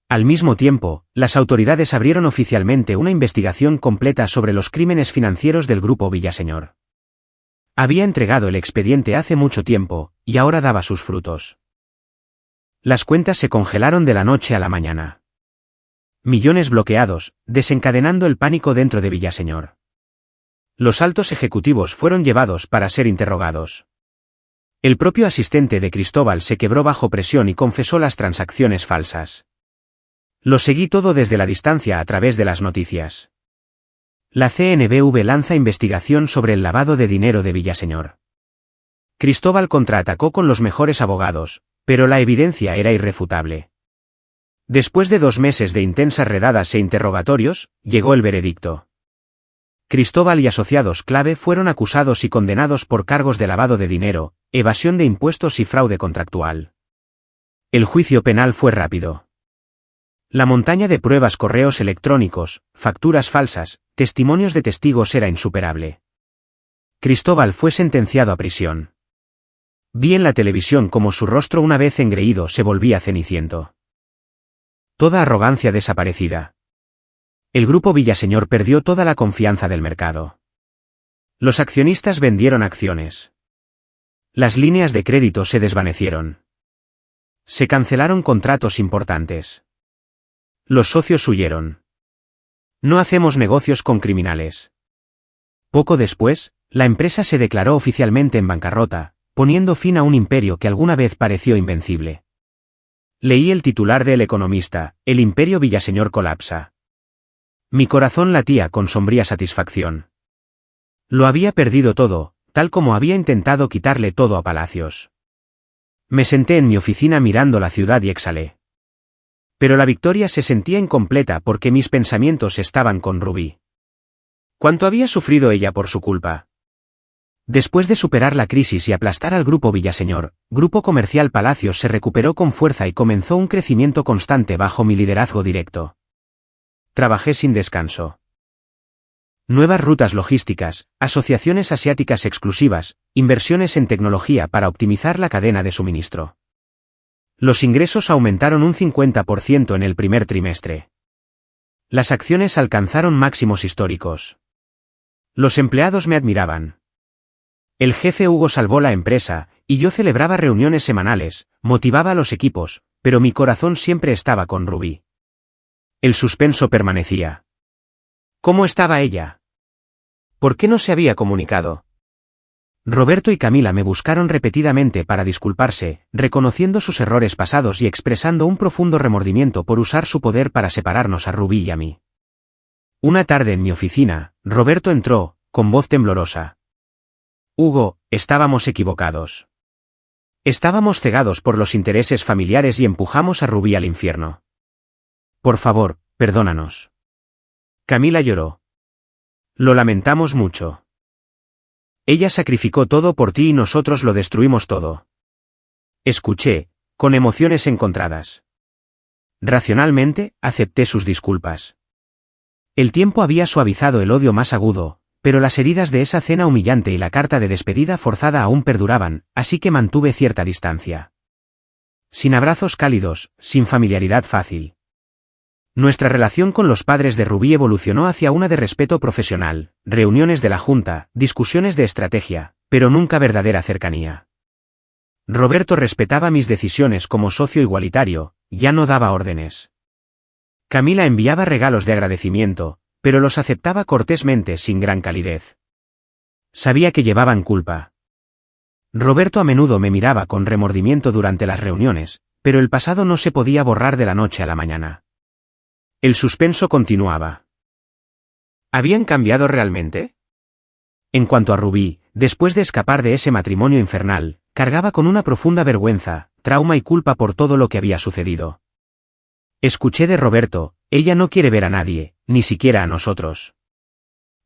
[SPEAKER 1] Al mismo tiempo, las autoridades abrieron oficialmente una investigación completa sobre los crímenes financieros del Grupo Villaseñor. Había entregado el expediente hace mucho tiempo, y ahora daba sus frutos. Las cuentas se congelaron de la noche a la mañana. Millones bloqueados, desencadenando el pánico dentro de Villaseñor. Los altos ejecutivos fueron llevados para ser interrogados. El propio asistente de Cristóbal se quebró bajo presión y confesó las transacciones falsas. Lo seguí todo desde la distancia a través de las noticias. La CNBV lanza investigación sobre el lavado de dinero de Villaseñor. Cristóbal contraatacó con los mejores abogados, pero la evidencia era irrefutable. Después de 2 meses de intensas redadas e interrogatorios, llegó el veredicto. Cristóbal y asociados clave fueron acusados y condenados por cargos de lavado de dinero, evasión de impuestos y fraude contractual. El juicio penal fue rápido. La montaña de pruebas, correos electrónicos, facturas falsas, testimonios de testigos era insuperable. Cristóbal fue sentenciado a prisión. Vi en la televisión cómo su rostro, una vez engreído, se volvía ceniciento. Toda arrogancia desaparecida. El Grupo Villaseñor perdió toda la confianza del mercado. Los accionistas vendieron acciones. Las líneas de crédito se desvanecieron. Se cancelaron contratos importantes. Los socios huyeron. No hacemos negocios con criminales. Poco después, la empresa se declaró oficialmente en bancarrota, poniendo fin a un imperio que alguna vez pareció invencible. Leí el titular de El Economista: El imperio Villaseñor colapsa. Mi corazón latía con sombría satisfacción. Lo había perdido todo, tal como había intentado quitarle todo a Palacios. Me senté en mi oficina mirando la ciudad y exhalé. Pero la victoria se sentía incompleta porque mis pensamientos estaban con Rubí. ¿Cuánto había sufrido ella por su culpa? Después de superar la crisis y aplastar al Grupo Villaseñor, Grupo Comercial Palacios se recuperó con fuerza y comenzó un crecimiento constante bajo mi liderazgo directo. Trabajé sin descanso. Nuevas rutas logísticas, asociaciones asiáticas exclusivas, inversiones en tecnología para optimizar la cadena de suministro. Los ingresos aumentaron un 50% en el primer trimestre. Las acciones alcanzaron máximos históricos. Los empleados me admiraban. El jefe Hugo salvó la empresa, y yo celebraba reuniones semanales, motivaba a los equipos, pero mi corazón siempre estaba con Rubí. El suspenso permanecía. ¿Cómo estaba ella? ¿Por qué no se había comunicado? Roberto y Camila me buscaron repetidamente para disculparse, reconociendo sus errores pasados y expresando un profundo remordimiento por usar su poder para separarnos a Rubí y a mí. Una tarde en mi oficina, Roberto entró, con voz temblorosa. Hugo, estábamos equivocados. Estábamos cegados por los intereses familiares y empujamos a Rubí al infierno. Por favor, perdónanos. Camila lloró. Lo lamentamos mucho. Ella sacrificó todo por ti y nosotros lo destruimos todo. Escuché, con emociones encontradas. Racionalmente, acepté sus disculpas. El tiempo había suavizado el odio más agudo, pero las heridas de esa cena humillante y la carta de despedida forzada aún perduraban, así que mantuve cierta distancia. Sin abrazos cálidos, sin familiaridad fácil. Nuestra relación con los padres de Rubí evolucionó hacia una de respeto profesional, reuniones de la junta, discusiones de estrategia, pero nunca verdadera cercanía. Roberto respetaba mis decisiones como socio igualitario, ya no daba órdenes. Camila enviaba regalos de agradecimiento, pero los aceptaba cortésmente sin gran calidez. Sabía que llevaban culpa. Roberto a menudo me miraba con remordimiento durante las reuniones, pero el pasado no se podía borrar de la noche a la mañana. El suspenso continuaba. ¿Habían cambiado realmente? En cuanto a Rubí, después de escapar de ese matrimonio infernal, cargaba con una profunda vergüenza, trauma y culpa por todo lo que había sucedido. Escuché de Roberto: ella no quiere ver a nadie, ni siquiera a nosotros.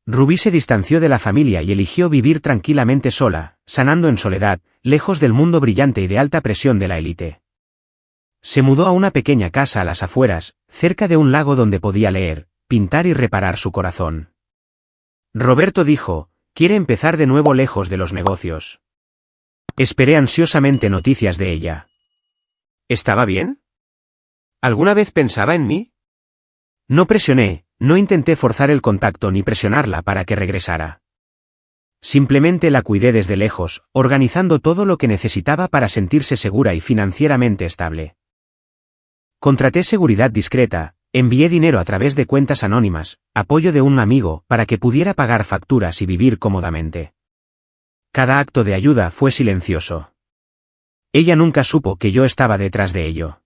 [SPEAKER 1] Rubí se distanció de la familia y eligió vivir tranquilamente sola, sanando en soledad, lejos del mundo brillante y de alta presión de la élite. Se mudó a una pequeña casa a las afueras, cerca de un lago donde podía leer, pintar y reparar su corazón. Roberto dijo: quiere empezar de nuevo lejos de los negocios. Esperé ansiosamente noticias de ella. ¿Estaba bien? ¿Alguna vez pensaba en mí? No presioné, no intenté forzar el contacto ni presionarla para que regresara. Simplemente la cuidé desde lejos, organizando todo lo que necesitaba para sentirse segura y financieramente estable. Contraté seguridad discreta, envié dinero a través de cuentas anónimas, apoyo de un amigo, para que pudiera pagar facturas y vivir cómodamente. Cada acto de ayuda fue silencioso. Ella nunca supo que yo estaba detrás de ello.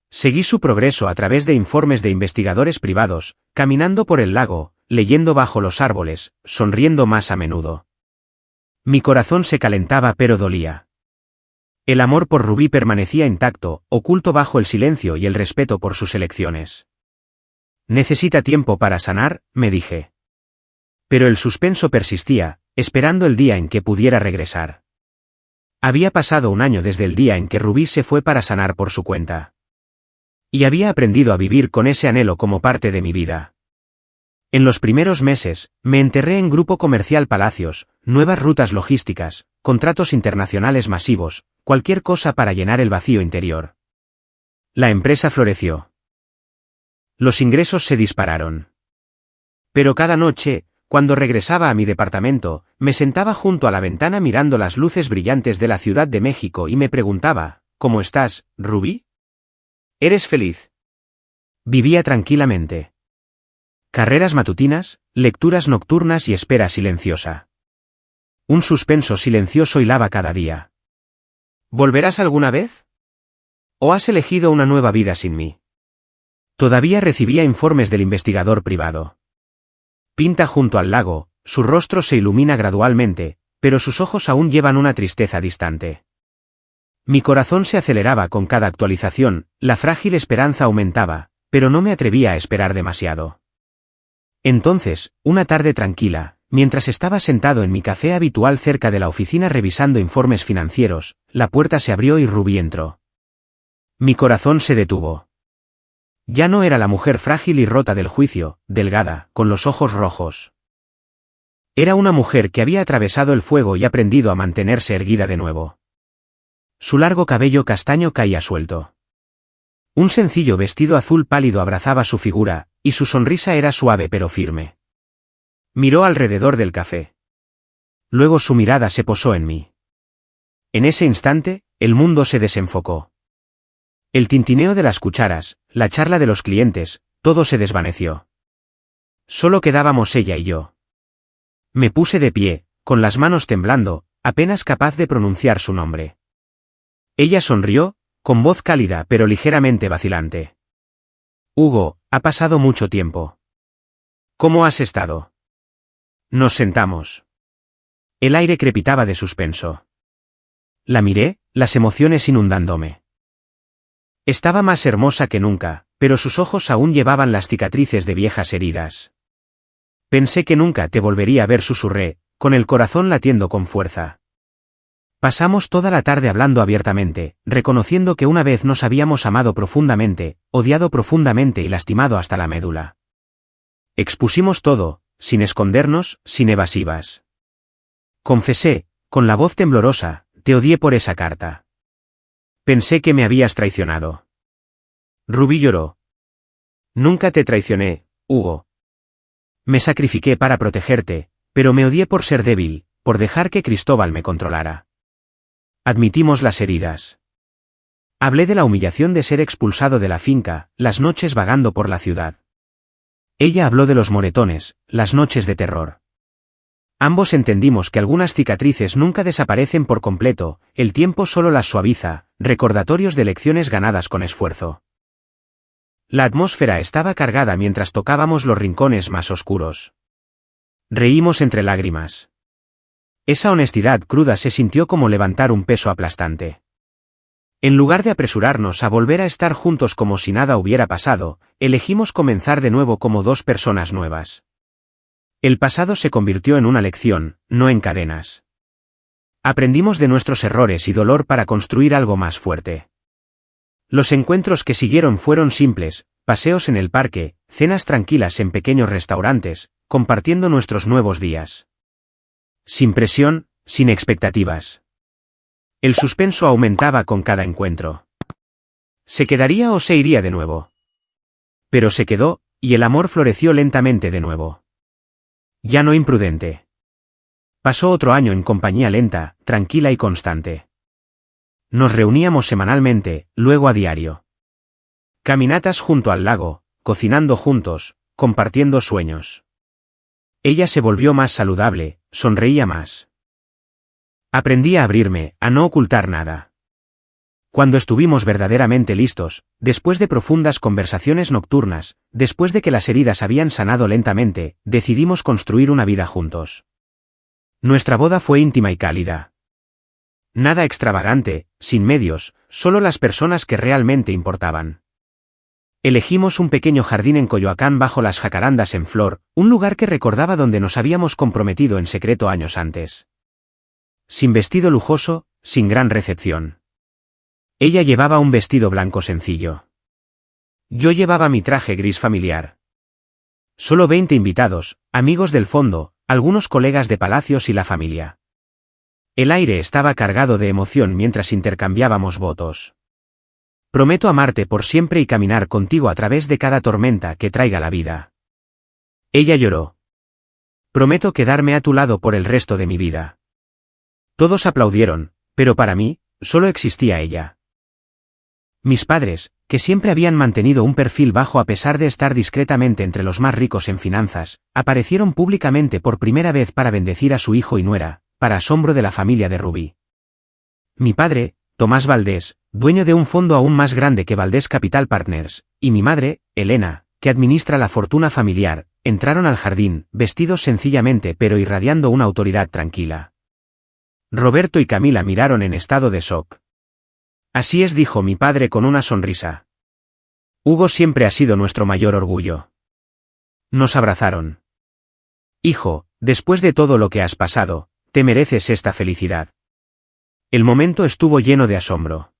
[SPEAKER 1] Seguí su progreso a través de informes de investigadores privados, caminando por el lago, leyendo bajo los árboles, sonriendo más a menudo. Mi corazón se calentaba pero dolía. El amor por Rubí permanecía intacto, oculto bajo el silencio y el respeto por sus elecciones. Necesita tiempo para sanar, me dije. Pero el suspenso persistía, esperando el día en que pudiera regresar. Había pasado un año desde el día en que Rubí se fue para sanar por su cuenta. Y había aprendido a vivir con ese anhelo como parte de mi vida. En los primeros meses, me enterré en Grupo Comercial Palacios, nuevas rutas logísticas, contratos internacionales masivos, cualquier cosa para llenar el vacío interior. La empresa floreció. Los ingresos se dispararon. Pero cada noche, Cuando regresaba a mi departamento, me sentaba junto a la ventana mirando las luces brillantes de la Ciudad de México y me preguntaba, ¿cómo estás, Ruby? ¿Eres feliz? Vivía tranquilamente. Carreras matutinas, lecturas nocturnas y espera silenciosa. Un suspenso silencioso hilaba cada día. ¿Volverás alguna vez? ¿O has elegido una nueva vida sin mí? Todavía recibía informes del investigador privado. Pinta junto al lago, su rostro se ilumina gradualmente, pero sus ojos aún llevan una tristeza distante. Mi corazón se aceleraba con cada actualización, la frágil esperanza aumentaba, pero no me atrevía a esperar demasiado. Entonces, una tarde tranquila, mientras estaba sentado en mi café habitual cerca de la oficina revisando informes financieros, la puerta se abrió y Ruby entró. Mi corazón se detuvo. Ya no era la mujer frágil y rota del juicio, delgada, con los ojos rojos. Era una mujer que había atravesado el fuego y aprendido a mantenerse erguida de nuevo. Su largo cabello castaño caía suelto. Un sencillo vestido azul pálido abrazaba su figura, y su sonrisa era suave pero firme. Miró alrededor del café. Luego su mirada se posó en mí. En ese instante, el mundo se desenfocó. El tintineo de las cucharas, la charla de los clientes, todo se desvaneció. Solo quedábamos ella y yo. Me puse de pie, con las manos temblando, apenas capaz de pronunciar su nombre. Ella sonrió, con voz cálida pero ligeramente vacilante. Hugo, ha pasado mucho tiempo. ¿Cómo has estado? Nos sentamos. El aire crepitaba de suspenso. La miré, las emociones inundándome. Estaba más hermosa que nunca, pero sus ojos aún llevaban las cicatrices de viejas heridas. Pensé que nunca te volvería a ver, susurré, con el corazón latiendo con fuerza. Pasamos toda la tarde hablando abiertamente, reconociendo que una vez nos habíamos amado profundamente, odiado profundamente y lastimado hasta la médula. Expusimos todo, sin escondernos, sin evasivas. Confesé, con la voz temblorosa, te odié por esa carta. Pensé que me habías traicionado. Ruby lloró. Nunca te traicioné, Hugo. Me sacrifiqué para protegerte, pero me odié por ser débil, por dejar que Cristóbal me controlara. Admitimos las heridas. Hablé de la humillación de ser expulsado de la finca, las noches vagando por la ciudad. Ella habló de los moretones, las noches de terror. Ambos entendimos que algunas cicatrices nunca desaparecen por completo, el tiempo solo las suaviza, recordatorios de lecciones ganadas con esfuerzo. La atmósfera estaba cargada mientras tocábamos los rincones más oscuros. Reímos entre lágrimas. Esa honestidad cruda se sintió como levantar un peso aplastante. En lugar de apresurarnos a volver a estar juntos como si nada hubiera pasado, elegimos comenzar de nuevo como dos personas nuevas. El pasado se convirtió en una lección, no en cadenas. Aprendimos de nuestros errores y dolor para construir algo más fuerte. Los encuentros que siguieron fueron simples, paseos en el parque, cenas tranquilas en pequeños restaurantes, compartiendo nuestros nuevos días. Sin presión, sin expectativas. El suspenso aumentaba con cada encuentro. ¿Se quedaría o se iría de nuevo? Pero se quedó, y el amor floreció lentamente de nuevo. Ya no imprudente. Pasó otro año en compañía lenta, tranquila y constante. Nos reuníamos semanalmente, luego a diario. Caminatas junto al lago, cocinando juntos, compartiendo sueños. Ella se volvió más saludable, sonreía más. Aprendí a abrirme, a no ocultar nada. Cuando estuvimos verdaderamente listos, después de profundas conversaciones nocturnas, después de que las heridas habían sanado lentamente, decidimos construir una vida juntos. Nuestra boda fue íntima y cálida. Nada extravagante, sin medios, solo las personas que realmente importaban. Elegimos un pequeño jardín en Coyoacán bajo las jacarandas en flor, un lugar que recordaba donde nos habíamos comprometido en secreto años antes. Sin vestido lujoso, sin gran recepción. Ella llevaba un vestido blanco sencillo. Yo llevaba mi traje gris familiar. Solo 20 invitados, amigos del fondo, algunos colegas de palacios y la familia. El aire estaba cargado de emoción mientras intercambiábamos votos. Prometo amarte por siempre y caminar contigo a través de cada tormenta que traiga la vida. Ella lloró. Prometo quedarme a tu lado por el resto de mi vida. Todos aplaudieron, pero para mí, solo existía ella. Mis padres, que siempre habían mantenido un perfil bajo a pesar de estar discretamente entre los más ricos en finanzas, aparecieron públicamente por primera vez para bendecir a su hijo y nuera, para asombro de la familia de Rubí. Mi padre, Tomás Valdés, dueño de un fondo aún más grande que Valdés Capital Partners, y mi madre, Elena, que administra la fortuna familiar, entraron al jardín, vestidos sencillamente pero irradiando una autoridad tranquila. Roberto y Camila miraron en estado de shock. Así es, dijo mi padre con una sonrisa. Hugo siempre ha sido nuestro mayor orgullo. Nos abrazaron. Hijo, después de todo lo que has pasado, te mereces esta felicidad. El momento estuvo lleno de asombro.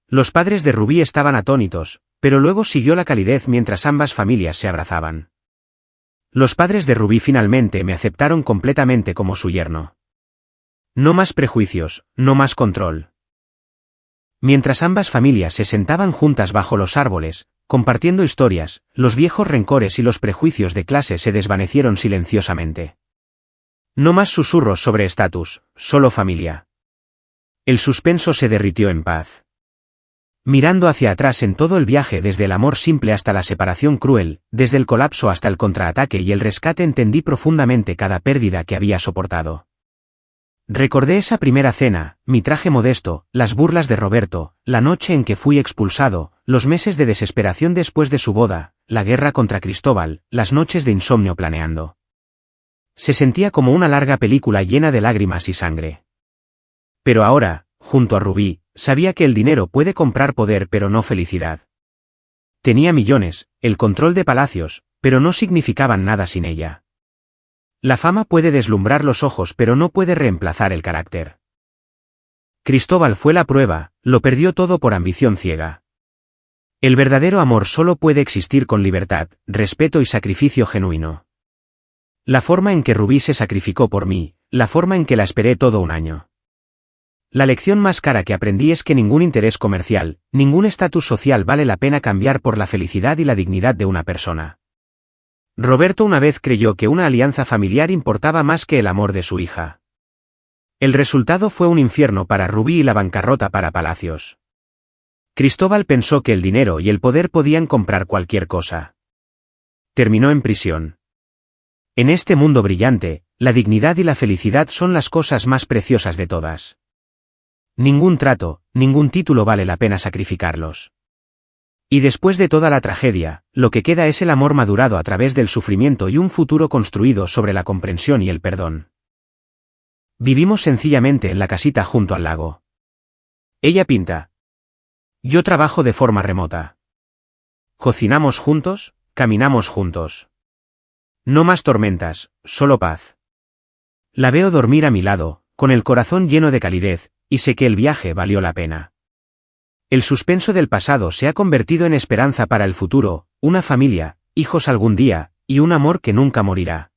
[SPEAKER 1] Los padres de Rubí estaban atónitos, pero luego siguió la calidez mientras ambas familias se abrazaban. Los padres de Rubí finalmente me aceptaron completamente como su yerno. No más prejuicios, no más control. Mientras ambas familias se sentaban juntas bajo los árboles, compartiendo historias, los viejos rencores y los prejuicios de clase se desvanecieron silenciosamente. No más susurros sobre estatus, solo familia. El suspenso se derritió en paz. Mirando hacia atrás en todo el viaje desde el amor simple hasta la separación cruel, desde el colapso hasta el contraataque y el rescate, entendí profundamente cada pérdida que había soportado. Recordé esa primera cena, mi traje modesto, las burlas de Roberto, la noche en que fui expulsado, los meses de desesperación después de su boda, la guerra contra Cristóbal, las noches de insomnio planeando. Se sentía como una larga película llena de lágrimas y sangre. Pero ahora, junto a Rubí, sabía que el dinero puede comprar poder pero no felicidad. Tenía millones, el control de palacios, pero no significaban nada sin ella. La fama puede deslumbrar los ojos pero no puede reemplazar el carácter. Cristóbal fue la prueba, lo perdió todo por ambición ciega. El verdadero amor solo puede existir con libertad, respeto y sacrificio genuino. La forma en que Rubí se sacrificó por mí, la forma en que la esperé todo un año. La lección más cara que aprendí es que ningún interés comercial, ningún estatus social vale la pena cambiar por la felicidad y la dignidad de una persona. Roberto una vez creyó que una alianza familiar importaba más que el amor de su hija. El resultado fue un infierno para Rubí y la bancarrota para Palacios. Cristóbal pensó que el dinero y el poder podían comprar cualquier cosa. Terminó en prisión. En este mundo brillante, la dignidad y la felicidad son las cosas más preciosas de todas. Ningún trato, ningún título vale la pena sacrificarlos. Y después de toda la tragedia, lo que queda es el amor madurado a través del sufrimiento y un futuro construido sobre la comprensión y el perdón. Vivimos sencillamente en la casita junto al lago. Ella pinta. Yo trabajo de forma remota. Cocinamos juntos, caminamos juntos. No más tormentas, solo paz. La veo dormir a mi lado, con el corazón lleno de calidez, y sé que el viaje valió la pena. El suspenso del pasado se ha convertido en esperanza para el futuro, una familia, hijos algún día, y un amor que nunca morirá.